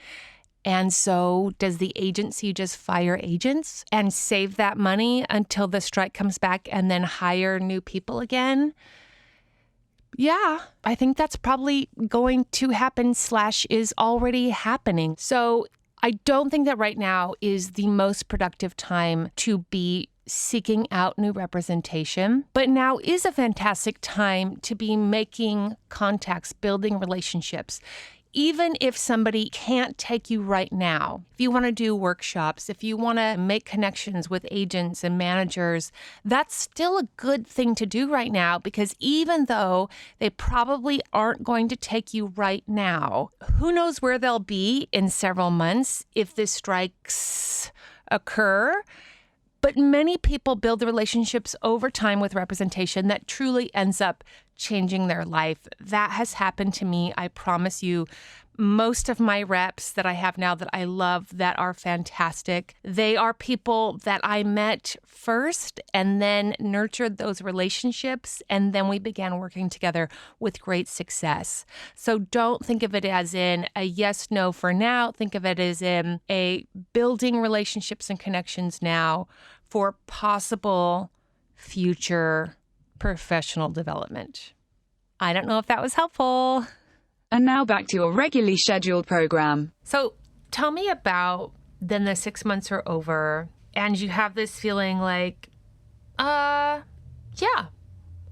And so does the agency just fire agents and save that money until the strike comes back and then hire new people again? Yeah, I think that's probably going to happen / is already happening. So I don't think that right now is the most productive time to be seeking out new representation. But now is a fantastic time to be making contacts, building relationships. Even if somebody can't take you right now, if you want to do workshops, if you want to make connections with agents and managers, that's still a good thing to do right now, because even though they probably aren't going to take you right now, who knows where they'll be in several months if the strikes occur. But many people build the relationships over time with representation that truly ends up changing their life. That has happened to me. I promise you, most of my reps that I have now that I love, that are fantastic, they are people that I met first and then nurtured those relationships. And then we began working together with great success. So don't think of it as in a yes, no for now. Think of it as in a building relationships and connections now for possible future professional development. I don't know if that was helpful. And now back to your regularly scheduled program. So tell me about then the 6 months are over and you have this feeling like, yeah,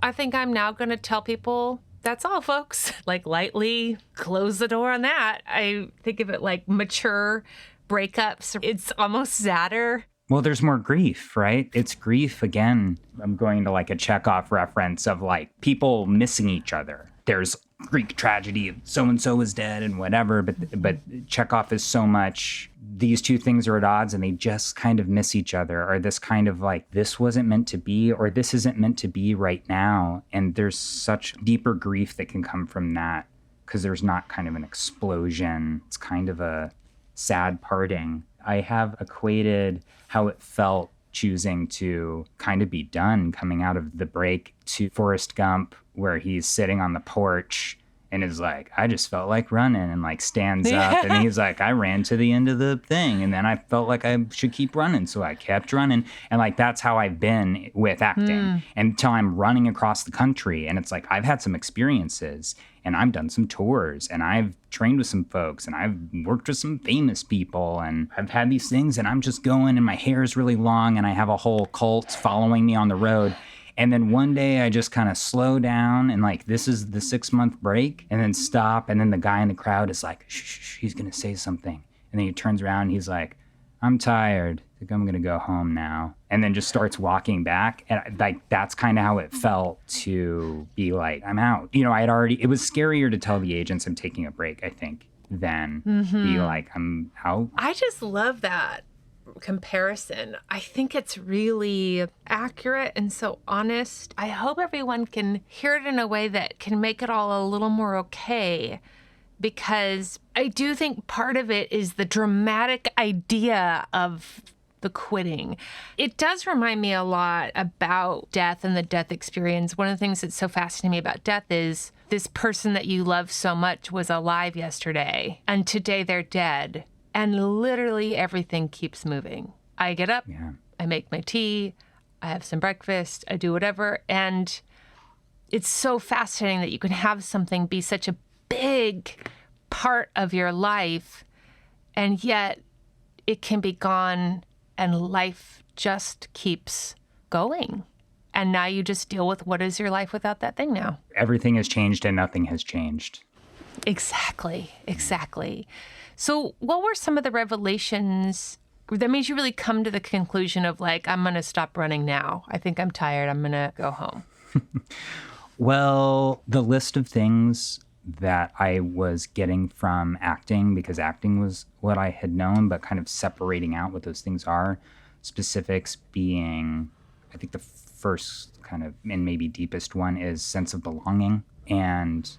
I think I'm now going to tell people that's all, folks. Like lightly close the door on that. I think of it like mature breakups. It's almost sadder. Well, there's more grief, right? It's grief again. I'm going to like a Chekhov reference of like people missing each other. There's Greek tragedy of so-and-so is dead and whatever, but Chekhov is so much, these two things are at odds and they just kind of miss each other, or this kind of like, this wasn't meant to be, or this isn't meant to be right now. And there's such deeper grief that can come from that because there's not kind of an explosion. It's kind of a sad parting. I have equated how it felt choosing to kind of be done coming out of the break to Forrest Gump, where he's sitting on the porch and is like, I just felt like running, and like stands up and he's like, I ran to the end of the thing and then I felt like I should keep running. So I kept running. And like, that's how I've been with acting until I'm running across the country. And it's like, I've had some experiences and I've done some tours and I've trained with some folks and I've worked with some famous people and I've had these things and I'm just going and my hair is really long and I have a whole cult following me on the road. And then one day I just kind of slow down and like, this is the 6 month break, and then stop. And then the guy in the crowd is like, shh, he's going to say something. And then he turns around and he's like, I'm tired. I think I'm going to go home now. And then just starts walking back. And like, that's kind of how it felt to be like, I'm out. You know, it was scarier to tell the agents I'm taking a break, I think, than be like, I'm out. I just love that comparison. I think it's really accurate and so honest. I hope everyone can hear it in a way that can make it all a little more okay, because I do think part of it is the dramatic idea of the quitting. It does remind me a lot about death and the death experience. One of the things that's so fascinating me about death is this person that you love so much was alive yesterday and today they're dead. And literally everything keeps moving. I get up, I make my tea, I have some breakfast, I do whatever. And it's so fascinating that you can have something be such a big part of your life, and yet it can be gone and life just keeps going. And now you just deal with what is your life without that thing now. Everything has changed and nothing has changed. Exactly. So what were some of the revelations that made you really come to the conclusion of like, I'm going to stop running now. I think I'm tired. I'm going to go home. Well, the list of things that I was getting from acting, because acting was what I had known, but kind of separating out what those things are, specifics being, I think the first kind of and maybe deepest one is sense of belonging. And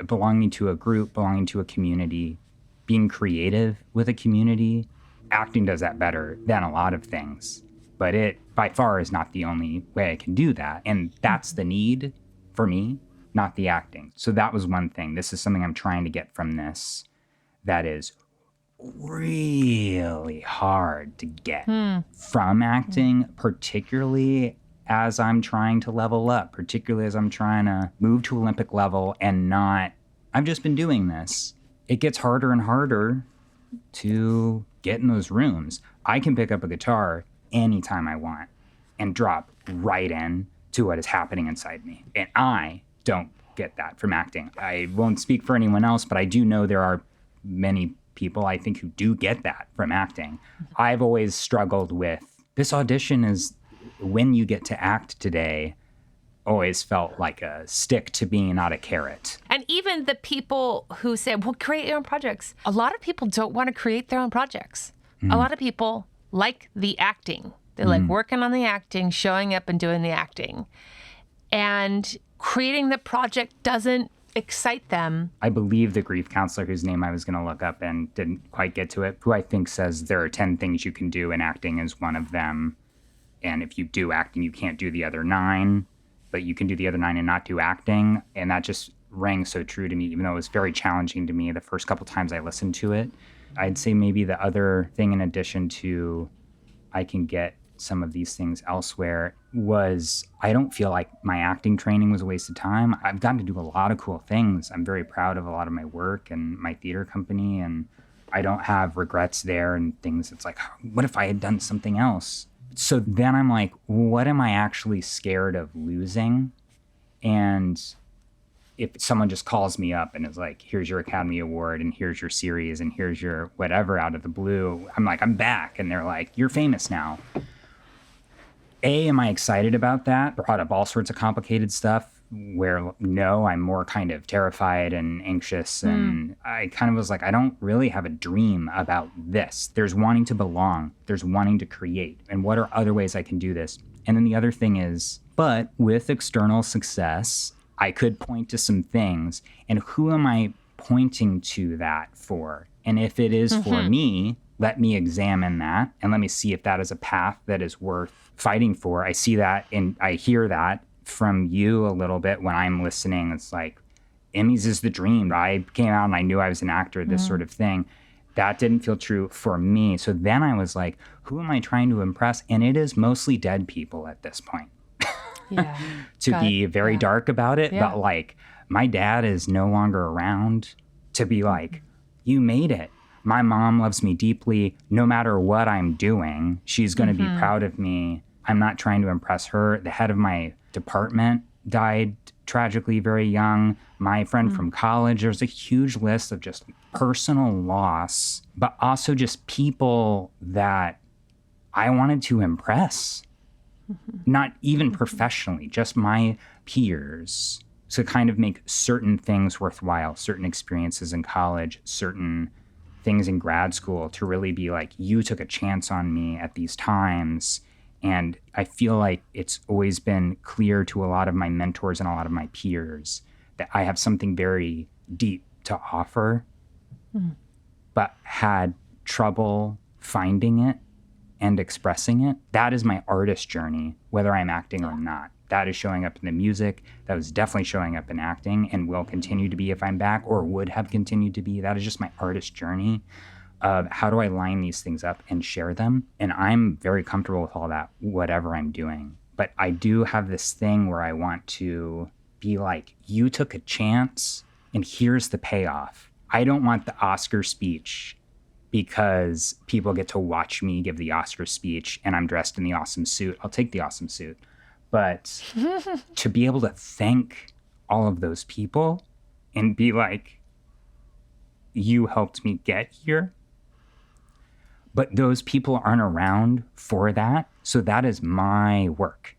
belonging to a group, belonging to a community, being creative with a community. Acting does that better than a lot of things, but it by far is not the only way I can do that. And that's the need for me, not the acting. So that was one thing. This is something I'm trying to get from this that is really hard to get from acting, particularly as I'm trying to level up, particularly as I'm trying to move to Olympic level and not, I've just been doing this. It gets harder and harder to get in those rooms. I can pick up a guitar anytime I want and drop right in to what is happening inside me. And I don't get that from acting. I won't speak for anyone else, but I do know there are many people I think who do get that from acting. I've always struggled with this audition is when you get to act today, always felt like a stick to me, not a carrot. And even the people who say, well, create your own projects. A lot of people don't want to create their own projects. A lot of people like the acting. They like working on the acting, showing up and doing the acting. And creating the project doesn't excite them. I believe the grief counselor whose name I was going to look up and didn't quite get to it, who I think says there are 10 things you can do and acting is one of them. And if you do acting, you can't do the other 9, but you can do the other 9 and not do acting. And that just rang so true to me, even though it was very challenging to me the first couple times I listened to it. I'd say maybe the other thing in addition to I can get some of these things elsewhere was I don't feel like my acting training was a waste of time. I've gotten to do a lot of cool things. I'm very proud of a lot of my work and my theater company, and I don't have regrets there and things. It's like, what if I had done something else? So then I'm like, what am I actually scared of losing? And if someone just calls me up and is like, here's your Academy Award and here's your series and here's your whatever out of the blue, I'm like, I'm back. And they're like, you're famous now. Am I excited about that? Brought up all sorts of complicated stuff where no, I'm more kind of terrified and anxious. And I kind of was like, I don't really have a dream about this. There's wanting to belong. There's wanting to create. And what are other ways I can do this? And then the other thing is, but with external success, I could point to some things. And who am I pointing to that for? And if it is for me, let me examine that and let me see if that is a path that is worth fighting for. I see that and I hear that from you a little bit when I'm listening. It's like, Emmys is the dream. I came out and I knew I was an actor, this sort of thing. That didn't feel true for me. So then I was like, who am I trying to impress? And it is mostly dead people at this point. To be very dark about it. But like, my dad is no longer around to be like, you made it. My mom loves me deeply. No matter what I'm doing, she's going to be proud of me. I'm not trying to impress her. The head of my department died tragically very young. My friend from college, there's a huge list of just personal loss, but also just people that I wanted to impress. Not even professionally, just my peers, to kind of make certain things worthwhile, certain experiences in college, certain things in grad school, to really be like, you took a chance on me at these times. And I feel like it's always been clear to a lot of my mentors and a lot of my peers that I have something very deep to offer, but had trouble finding it and expressing it. That is my artist journey, whether I'm acting or not. That is showing up in the music. That was definitely showing up in acting and will continue to be if I'm back, or would have continued to be. That is just my artist journey of how do I line these things up and share them. And I'm very comfortable with all that, whatever I'm doing. But I do have this thing where I want to be like, you took a chance and here's the payoff. I don't want the Oscar speech because people get to watch me give the Oscar speech and I'm dressed in the awesome suit. I'll take the awesome suit. But to be able to thank all of those people and be like, you helped me get here. But those people aren't around for that. So that is my work,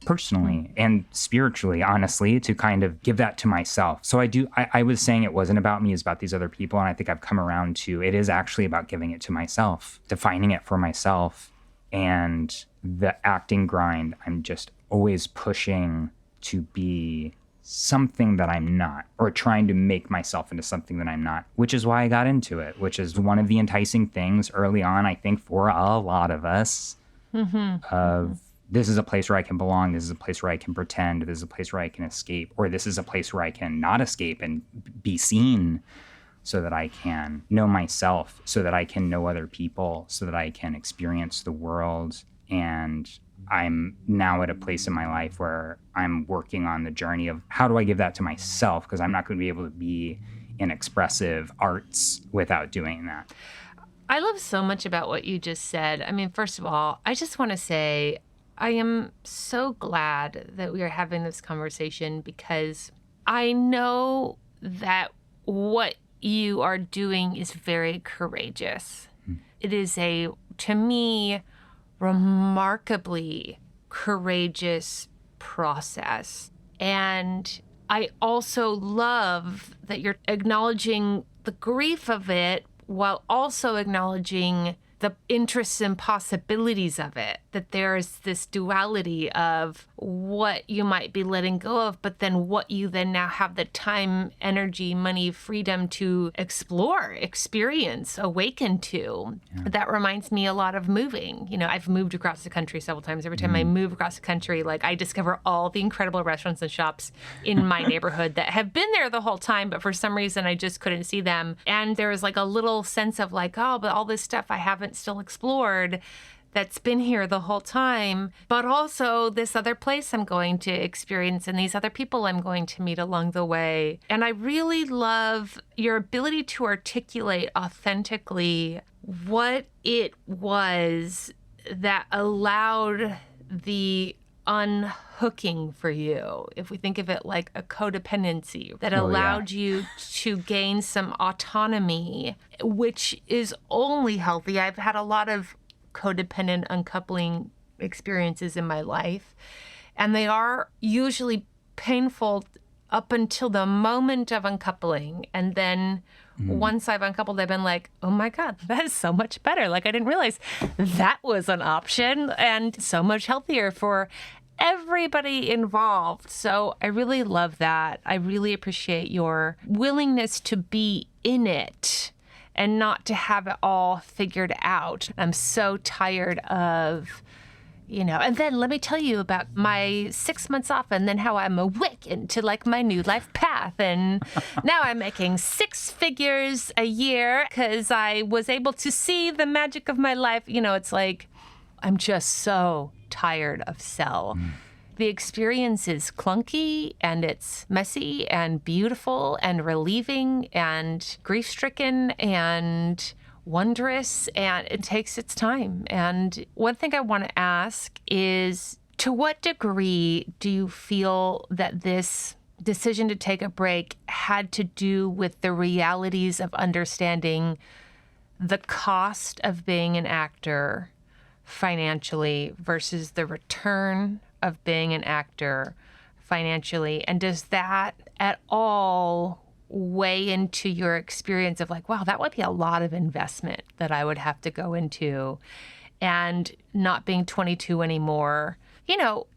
personally and spiritually, honestly, to kind of give that to myself. So I was saying it wasn't about me, it's about these other people. And I think I've come around to, it is actually about giving it to myself, defining it for myself. And the acting grind, I'm just always pushing to be something that I'm not, or trying to make myself into something that I'm not, which is why I got into it, which is one of the enticing things early on, I think, for a lot of us, of this is a place where I can belong, this is a place where I can pretend, this is a place where I can escape, or this is a place where I can not escape and be seen so that I can know myself, so that I can know other people, so that I can experience the world. And I'm now at a place in my life where I'm working on the journey of how do I give that to myself? Because I'm not going to be able to be in expressive arts without doing that. I love so much about what you just said. I mean, first of all, I just want to say I am so glad that we are having this conversation, because I know that what you are doing is very courageous. It is to me, remarkably courageous process. And I also love that you're acknowledging the grief of it while also acknowledging the interests and possibilities of it, that there's this duality of what you might be letting go of, but then what you then now have the time, energy, money, freedom to explore, experience, awaken to. Yeah. That reminds me a lot of moving. You know, I've moved across the country several times. Every time I move across the country, like, I discover all the incredible restaurants and shops in my neighborhood that have been there the whole time, but for some reason I just couldn't see them. And there was like a little sense of like, oh, but all this stuff I haven't still explored that's been here the whole time, but also this other place I'm going to experience and these other people I'm going to meet along the way. And I really love your ability to articulate authentically what it was that allowed the unhooking for you, if we think of it like a codependency, that allowed you to gain some autonomy, which is only healthy. I've had a lot of codependent uncoupling experiences in my life, and they are usually painful up until the moment of uncoupling. And then once I've uncoupled, I've been like, oh my God, that is so much better. Like, I didn't realize that was an option, and so much healthier for everybody involved. So I really love that. I really appreciate your willingness to be in it and not to have it all figured out. I'm so tired of, and then let me tell you about my 6 months off and then how I'm awakened to like my new life path. And now I'm making 6 figures a year because I was able to see the magic of my life. It's like, I'm just so tired of sell. The experience is clunky and it's messy and beautiful and relieving and grief-stricken and wondrous, and it takes its time. And one thing I want to ask is, to what degree do you feel that this decision to take a break had to do with the realities of understanding the cost of being an actor financially versus the return of being an actor financially? And does that at all weigh into your experience of like, wow, that would be a lot of investment that I would have to go into, and not being 22 anymore?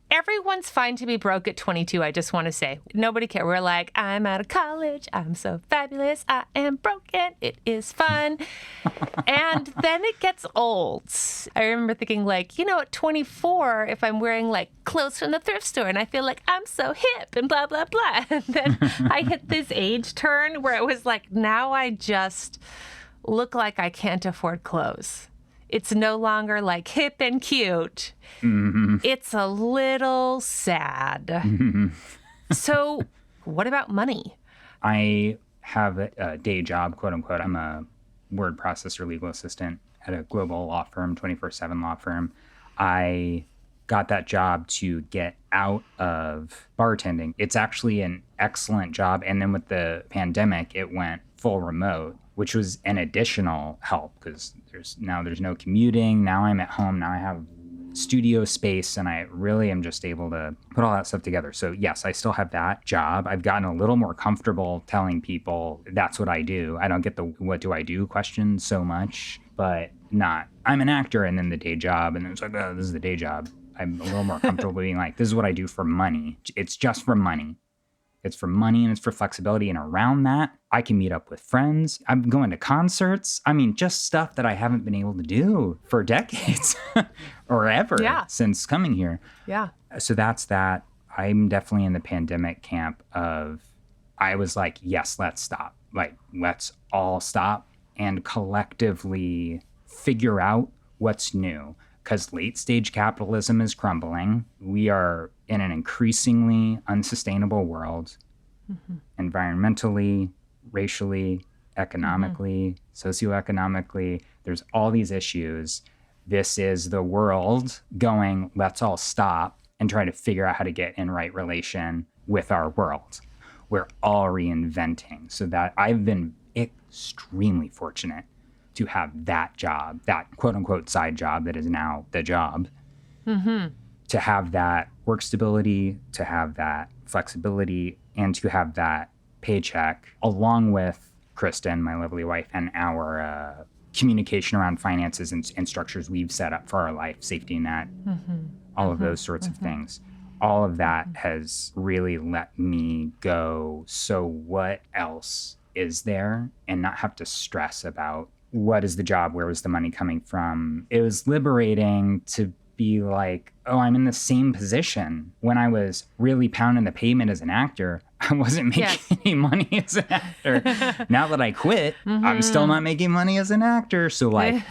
Everyone's fine to be broke at 22. I just want to say, nobody cares. We're like, I'm out of college. I'm so fabulous. I am broken. It is fun. And then it gets old. I remember thinking like, at 24, if I'm wearing like clothes from the thrift store and I feel like I'm so hip and blah, blah, blah. And then I hit this age turn where it was like, now I just look like I can't afford clothes. It's no longer like hip and cute. Mm-hmm. It's a little sad. Mm-hmm. So what about money? I have a day job, quote unquote. I'm a word processor legal assistant at a global law firm, 24/7 law firm. I got that job to get out of bartending. It's actually an excellent job. And then with the pandemic, it went full remote, which was an additional help because there's no commuting. Now I'm at home. Now I have studio space, and I really am just able to put all that stuff together. So yes, I still have that job. I've gotten a little more comfortable telling people that's what I do. I don't get the what do I do question so much, but I'm an actor, and then the day job, and then it's like, oh, this is the day job. I'm a little more comfortable being like, this is what I do for money. It's just for money. It's for money and it's for flexibility. And around that, I can meet up with friends. I'm going to concerts. I mean, just stuff that I haven't been able to do for decades or ever since coming here. Yeah. So that's that. I'm definitely in the pandemic camp of, I was like, yes, let's stop. Like, let's all stop and collectively figure out what's new. Because late stage capitalism is crumbling. We are in an increasingly unsustainable world, environmentally, racially, economically, socioeconomically. There's all these issues. This is the world going, let's all stop and try to figure out how to get in right relation with our world. We're all reinventing. So that I've been extremely fortunate to have that job, that quote unquote side job that is now the job, to have that work stability, to have that flexibility, and to have that paycheck, along with Kristen, my lovely wife, and our communication around finances and structures we've set up for our life, safety net, all of those sorts of things. All of that has really let me go, so what else is there? And not have to stress about what is the job, where was the money coming from. It was liberating to be like, oh, I'm in the same position. When I was really pounding the pavement as an actor, I wasn't making any money as an actor. Now that I quit, I'm still not making money as an actor. So like,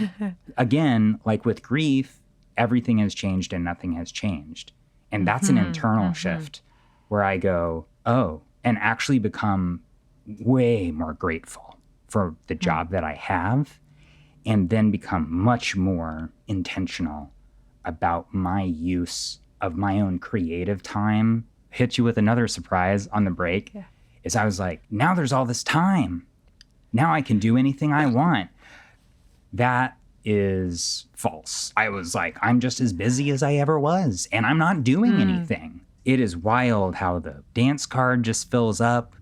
again, like with grief, everything has changed and nothing has changed. And that's an internal shift where I go, oh, and actually become way more grateful for the job that I have, and then become much more intentional about my use of my own creative time. Hit you with another surprise on the break is I was like, now there's all this time. Now I can do anything I want. That is false. I was like, I'm just as busy as I ever was, and I'm not doing anything. It is wild how the dance card just fills up.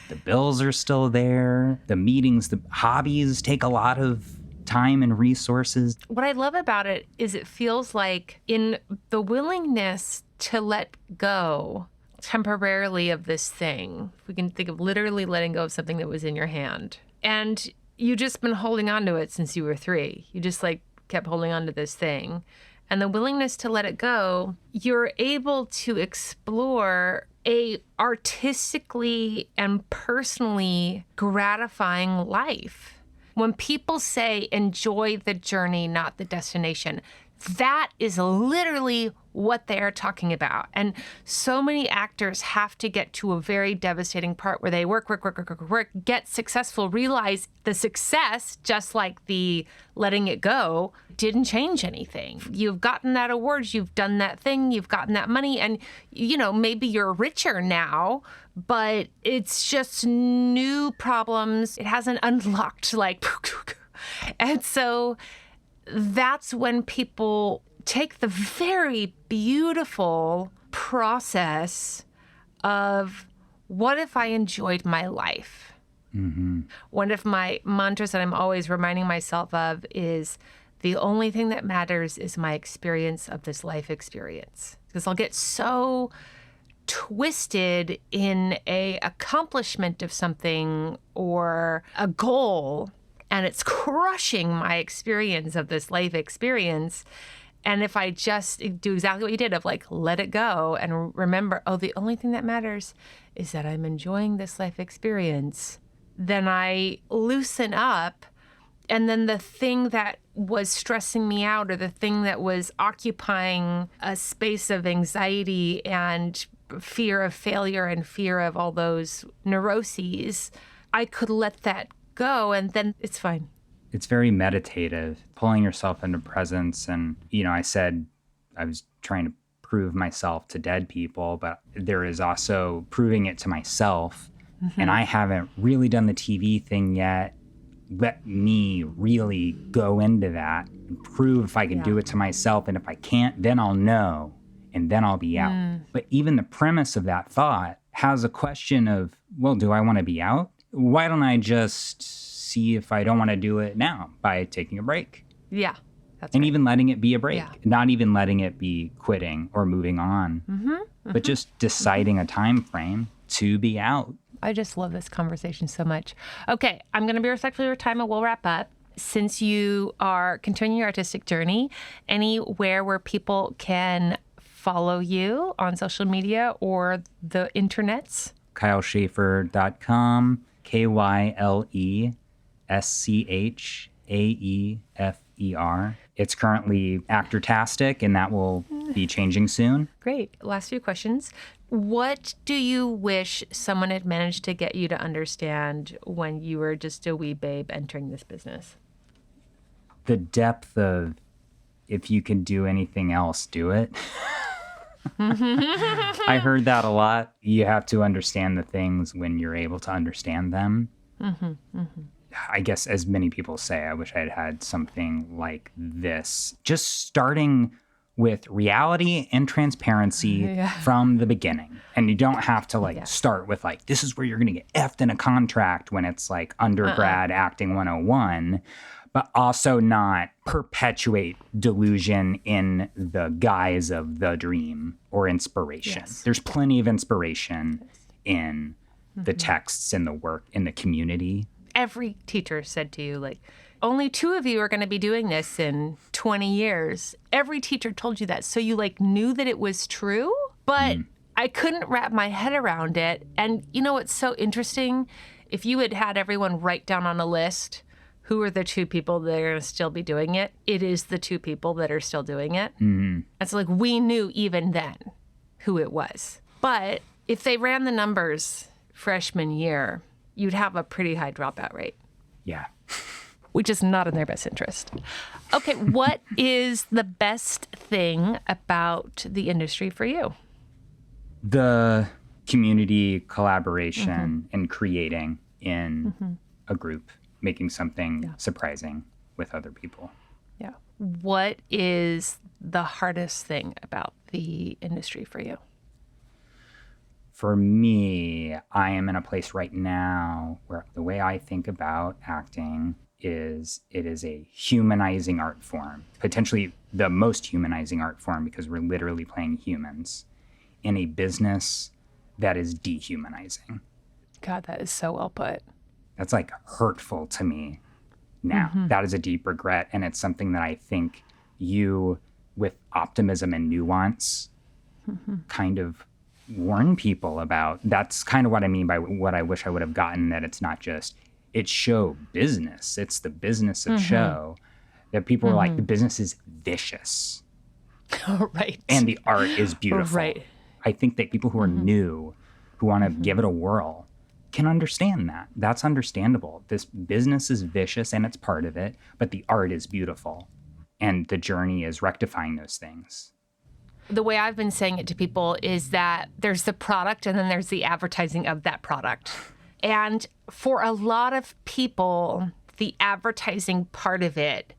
The bills are still there. The meetings, the hobbies take a lot of time and resources. What I love about it is it feels like in the willingness to let go temporarily of this thing, we can think of literally letting go of something that was in your hand. And you just been holding on to it since you were 3. You just like kept holding on to this thing. And the willingness to let it go, you're able to explore a artistically and personally gratifying life. When people say enjoy the journey, not the destination, that is literally what they are talking about. And so many actors have to get to a very devastating part where they work, get successful, realize the success, just like the letting it go, didn't change anything. You've gotten that award, you've done that thing, you've gotten that money, and you know, maybe you're richer now, but it's just new problems. It hasn't unlocked like, and so that's when people take the very beautiful process of what if I enjoyed my life? One of my mantras that I'm always reminding myself of is the only thing that matters is my experience of this life experience. Because I'll get so twisted in a accomplishment of something or a goal, and it's crushing my experience of this life experience. And if I just do exactly what you did of like, let it go and remember, oh, the only thing that matters is that I'm enjoying this life experience, then I loosen up. And then the thing that was stressing me out, or the thing that was occupying a space of anxiety and fear of failure and fear of all those neuroses, I could let that go, and then it's fine. It's very meditative, pulling yourself into presence. And, you know, I said I was trying to prove myself to dead people, but there is also proving it to myself. And I haven't really done the TV thing yet. Let me really go into that and prove if I can do it to myself. And if I can't, then I'll know, and then I'll be out. But even the premise of that thought has a question of, well, do I want to be out? Why don't I just see if I don't want to do it now by taking a break? Yeah. That's and right. even letting it be a break, not even letting it be quitting or moving on, but just deciding a time frame. to be out. I just love this conversation so much. Okay, I'm going to be respectful of your time and we'll wrap up. Since you are continuing your artistic journey, anywhere where people can follow you on social media or the internets? KyleSchaefer.com, KyleSchaefer. It's currently Actor-tastic, and that will be changing soon. Great. Last few questions. What do you wish someone had managed to get you to understand when you were just a wee babe entering this business? The depth of, if you can do anything else, do it. I heard that a lot. You have to understand the things when you're able to understand them. I guess, as many people say, I wish I had had something like this. Just starting with reality and transparency from the beginning. And you don't have to start with this is where you're going to get effed in a contract when it's undergrad acting 101, but also not perpetuate delusion in the guise of the dream or inspiration. Yes. There's plenty of inspiration in the texts and the work in the community. Every teacher said to you, only 2 of you are going to be doing this in 20 years. Every teacher told you that. So you knew that it was true, but I couldn't wrap my head around it. And you know what's so interesting? If you had everyone write down on a list, who are the 2 people that are going to still be doing it? It is the 2 people that are still doing it. And so we knew even then who it was. But if they ran the numbers freshman year, you'd have a pretty high dropout rate. Yeah. Which is not in their best interest. Okay, what is the best thing about the industry for you? The community collaboration and creating in a group, making something surprising with other people. Yeah. What is the hardest thing about the industry for you? For me, I am in a place right now where the way I think about acting is it is a humanizing art form, potentially the most humanizing art form because we're literally playing humans in a business that is dehumanizing. God, that is so well put. That's hurtful to me now. That is a deep regret. And it's something that I think you, with optimism and nuance, kind of warn people about. That's kind of what I mean by what I wish I would have gotten, that it's not just, it's show business. It's the business of show. That people are the business is vicious. Right. And the art is beautiful. Right. I think that people who are new, who want to give it a whirl, can understand that. That's understandable. This business is vicious and it's part of it, but the art is beautiful. And the journey is rectifying those things. The way I've been saying it to people is that there's the product and then there's the advertising of that product. And for a lot of people, the advertising part of it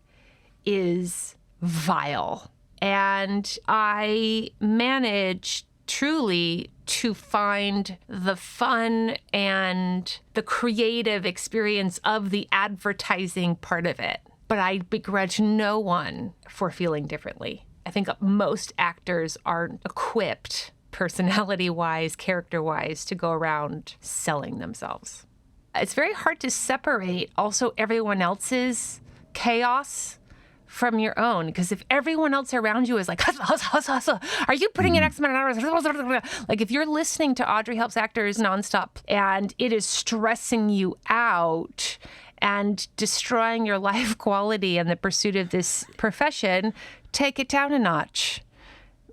is vile. And I managed truly to find the fun and the creative experience of the advertising part of it. But I begrudge no one for feeling differently. I think most actors aren't equipped, personality-wise, character-wise, to go around selling themselves. It's very hard to separate also everyone else's chaos from your own, because if everyone else around you is hustle, hustle, hustle, hustle, are you putting in X amount of hours? If you're listening to Audrey Helps Actors nonstop and it is stressing you out and destroying your life quality in the pursuit of this profession, take it down a notch.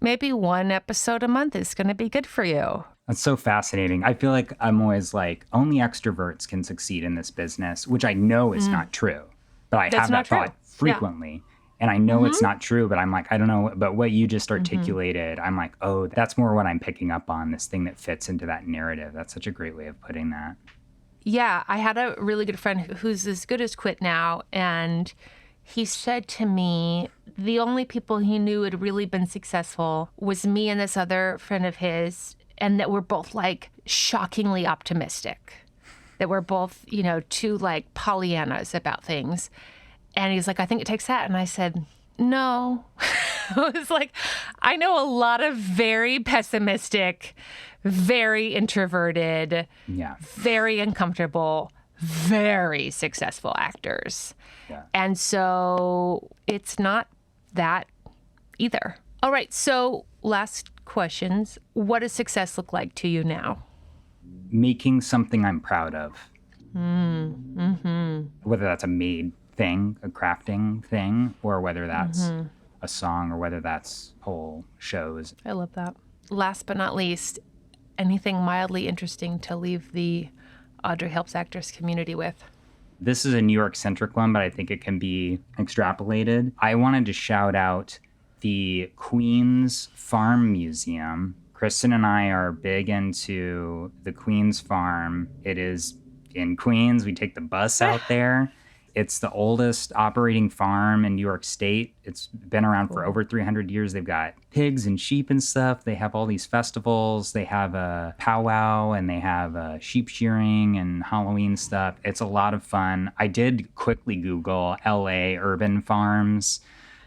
Maybe 1 episode a month is going to be good for you. That's so fascinating. I feel like I'm always only extroverts can succeed in this business, which I know is not true. But I have that thought frequently. Yeah. And I know it's not true, but I'm I don't know. But what you just articulated, I'm oh, that's more what I'm picking up on, this thing that fits into that narrative. That's such a great way of putting that. Yeah, I had a really good friend who's as good as quit now. And he said to me, the only people he knew had really been successful was me and this other friend of his, and that we're both shockingly optimistic, that we're both, two Pollyannas about things. And he's I think it takes that. And I said, no, I was like, I know a lot of very pessimistic, very introverted, very uncomfortable, very successful actors. Yeah. And so it's not that either. All right. So last questions. What does success look like to you now? Making something I'm proud of. Whether that's a made thing, a crafting thing, or whether that's a song, or whether that's whole shows. I love that. Last but not least, anything mildly interesting to leave the Audrey Helps Actors community with? This is a New York-centric one, but I think it can be extrapolated. I wanted to shout out the Queens Farm Museum. Kristen and I are big into the Queens Farm. It is in Queens. We take the bus out there. It's the oldest operating farm in New York State. It's been around for over 300 years. They've got pigs and sheep and stuff. They have all these festivals. They have a powwow and they have sheep shearing and Halloween stuff. It's a lot of fun. I did quickly Google LA urban farms.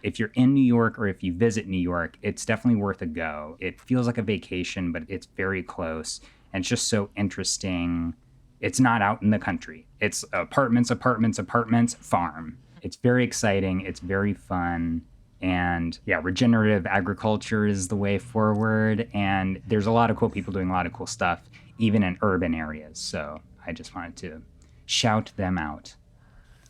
If you're in New York or if you visit New York, it's definitely worth a go. It feels like a vacation, but it's very close. And it's just so interesting. It's not out in the country. It's apartments, farm. It's very exciting. It's very fun. And yeah, regenerative agriculture is the way forward. And there's a lot of cool people doing a lot of cool stuff, even in urban areas. So I just wanted to shout them out.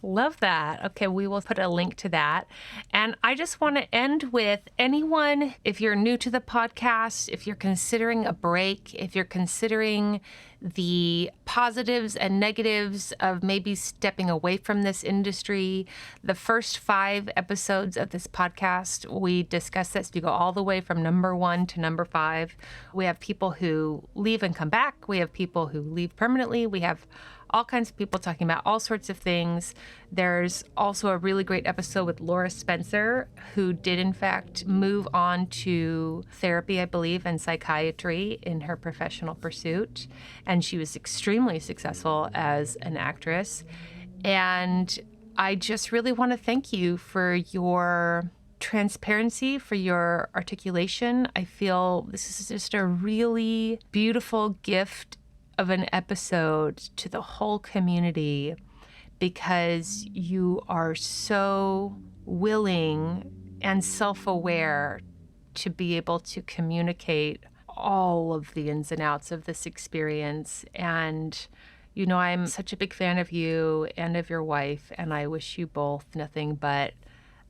Love that. Okay, we will put a link to that. And I just want to end with anyone, if you're new to the podcast, if you're considering a break, if you're considering the positives and negatives of maybe stepping away from this industry, the first 5 episodes of this podcast, we discuss this. We go all the way from number 1 to number 5. We have people who leave and come back. We have people who leave permanently. We have all kinds of people talking about all sorts of things. There's also a really great episode with Laura Spencer, who did in fact move on to therapy, I believe, and psychiatry in her professional pursuit. And she was extremely successful as an actress. And I just really want to thank you for your transparency, for your articulation. I feel this is just a really beautiful gift of an episode to the whole community, because you are so willing and self-aware to be able to communicate all of the ins and outs of this experience. And, you know, I'm such a big fan of you and of your wife, and I wish you both nothing but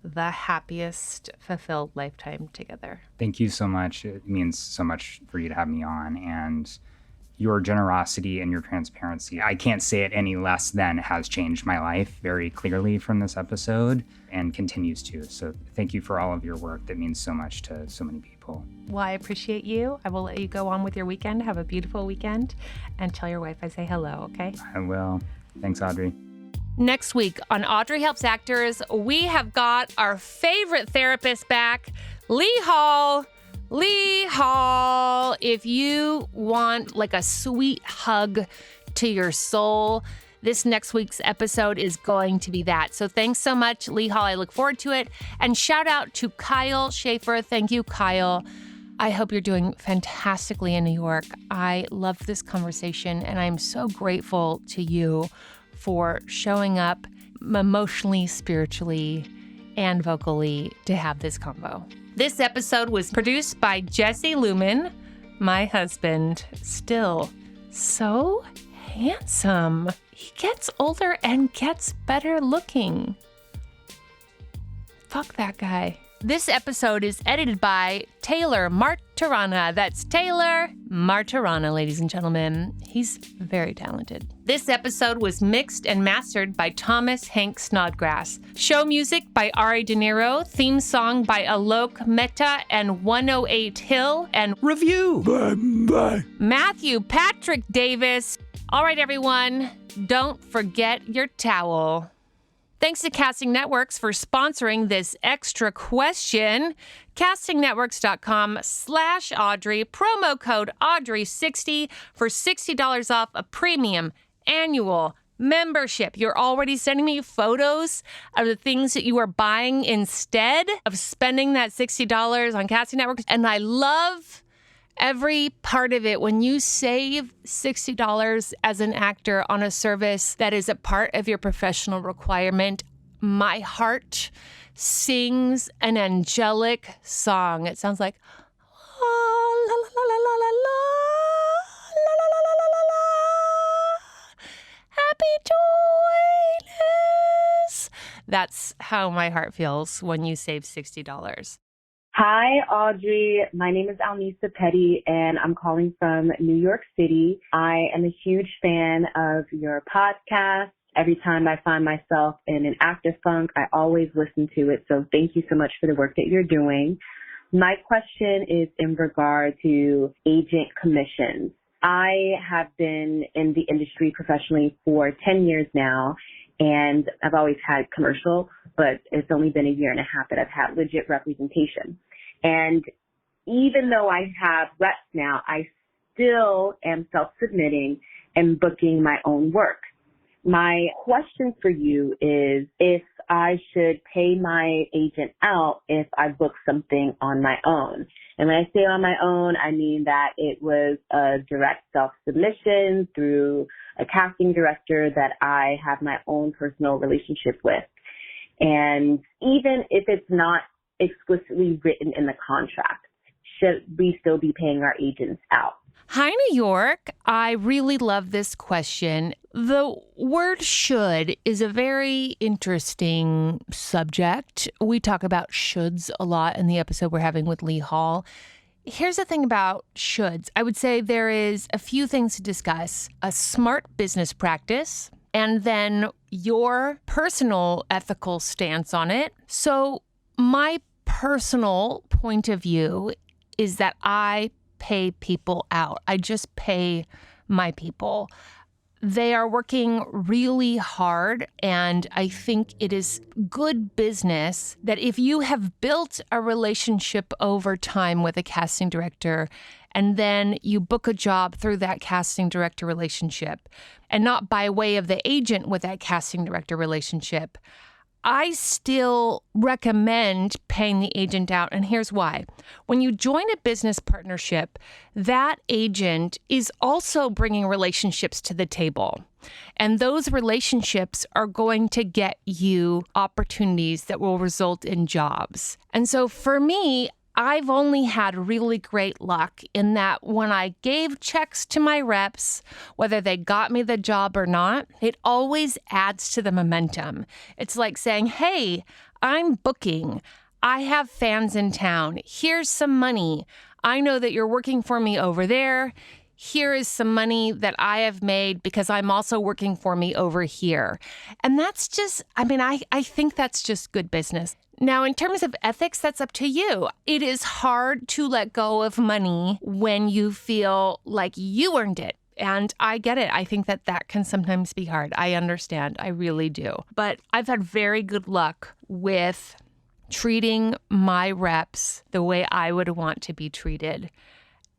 the happiest, fulfilled lifetime together. Thank you so much. It means so much for you to have me on, and your generosity and your transparency, I can't say it any less than, has changed my life very clearly from this episode and continues to. So thank you for all of your work. That means so much to so many people. Well, I appreciate you. I will let you go on with your weekend. Have a beautiful weekend, and tell your wife I say hello, okay? I will. Thanks, Audrey. Next week on Audrey Helps Actors, we have got our favorite therapist back, Lee Hall. Lee Hall, if you want like a sweet hug to your soul, this next week's episode is going to be that. So thanks so much, Lee Hall. I look forward to it. And shout out to Kyle Schaefer. Thank you, Kyle. I hope you're doing fantastically in New York. I love this conversation, and I'm so grateful to you for showing up emotionally, spiritually, and vocally to have this convo. This episode was produced by Jesse Lumen, my husband, still so handsome. He gets older and gets better looking. Fuck that guy. This episode is edited by Taylor Martorana. That's Taylor Martorana, ladies and gentlemen. He's very talented. This episode was mixed and mastered by Thomas Snodgrass. Show music by Ari De Niro. Theme song by Aalok Mehta and 108 Hill. And Review. Bye. Matthew Patrick Davis. All right, everyone, don't forget your towel. Thanks to Casting Networks for sponsoring this extra question. CastingNetworks.com/Audrey, promo code Audrey60 for $60 off a premium annual membership. You're already sending me photos of the things that you are buying instead of spending that $60 on casting networks. And I love every part of it. When you save $60 as an actor on a service that is a part of your professional requirement, my heart sings an angelic song. It sounds like la la la la la la la la la la la la. Happy toilets. That's how my heart feels when you save $60. Hi, Audrey. My name is Alnisa Petty, and I'm calling from New York City. I am a huge fan of your podcast. Every time I find myself in an active funk, I always listen to it. So thank you so much for the work that you're doing. My question is in regard to agent commissions. I have been in the industry professionally for 10 years now, and I've always had commercial, but it's only been a year and a half that I've had legit representation. And even though I have reps now, I still am self-submitting and booking my own work. My question for you is if I should pay my agent out if I book something on my own. And when I say on my own, I mean that it was a direct self-submission through a casting director that I have my own personal relationship with. And even if it's not explicitly written in the contract, should we still be paying our agents out? Hi, New York. I really love this question. The word should is a very interesting subject. We talk about shoulds a lot in the episode we're having with Lee Hall. Here's the thing about shoulds. I would say there is a few things to discuss. A smart business practice, and then your personal ethical stance on it. So my personal point of view is that I pay people out. I just pay my people. They are working really hard, and I think it is good business that if you have built a relationship over time with a casting director and then you book a job through that casting director relationship and not by way of the agent with that casting director relationship, I still recommend paying the agent out, and here's why. When you join a business partnership, that agent is also bringing relationships to the table, and those relationships are going to get you opportunities that will result in jobs. And so for me, I've only had really great luck in that when I gave checks to my reps, whether they got me the job or not, it always adds to the momentum. It's like saying, hey, I'm booking. I have fans in town. Here's some money. I know that you're working for me over there. Here is some money that I have made because I'm also working for me over here. And that's just, I think that's just good business. Now, in terms of ethics, that's up to you. It is hard to let go of money when you feel like you earned it. And I get it. I think that can sometimes be hard. I understand. I really do. But I've had very good luck with treating my reps the way I would want to be treated.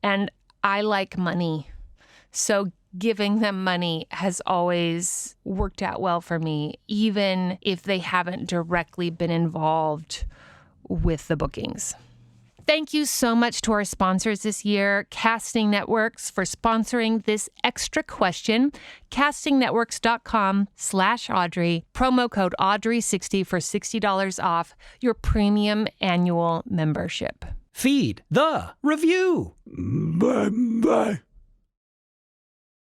And I like money. So giving them money has always worked out well for me, even if they haven't directly been involved with the bookings. Thank you so much to our sponsors this year, Casting Networks, for sponsoring this extra question. CastingNetworks.com/Audrey. Promo code Audrey60 for $60 off your premium annual membership. Feed the review. Bye.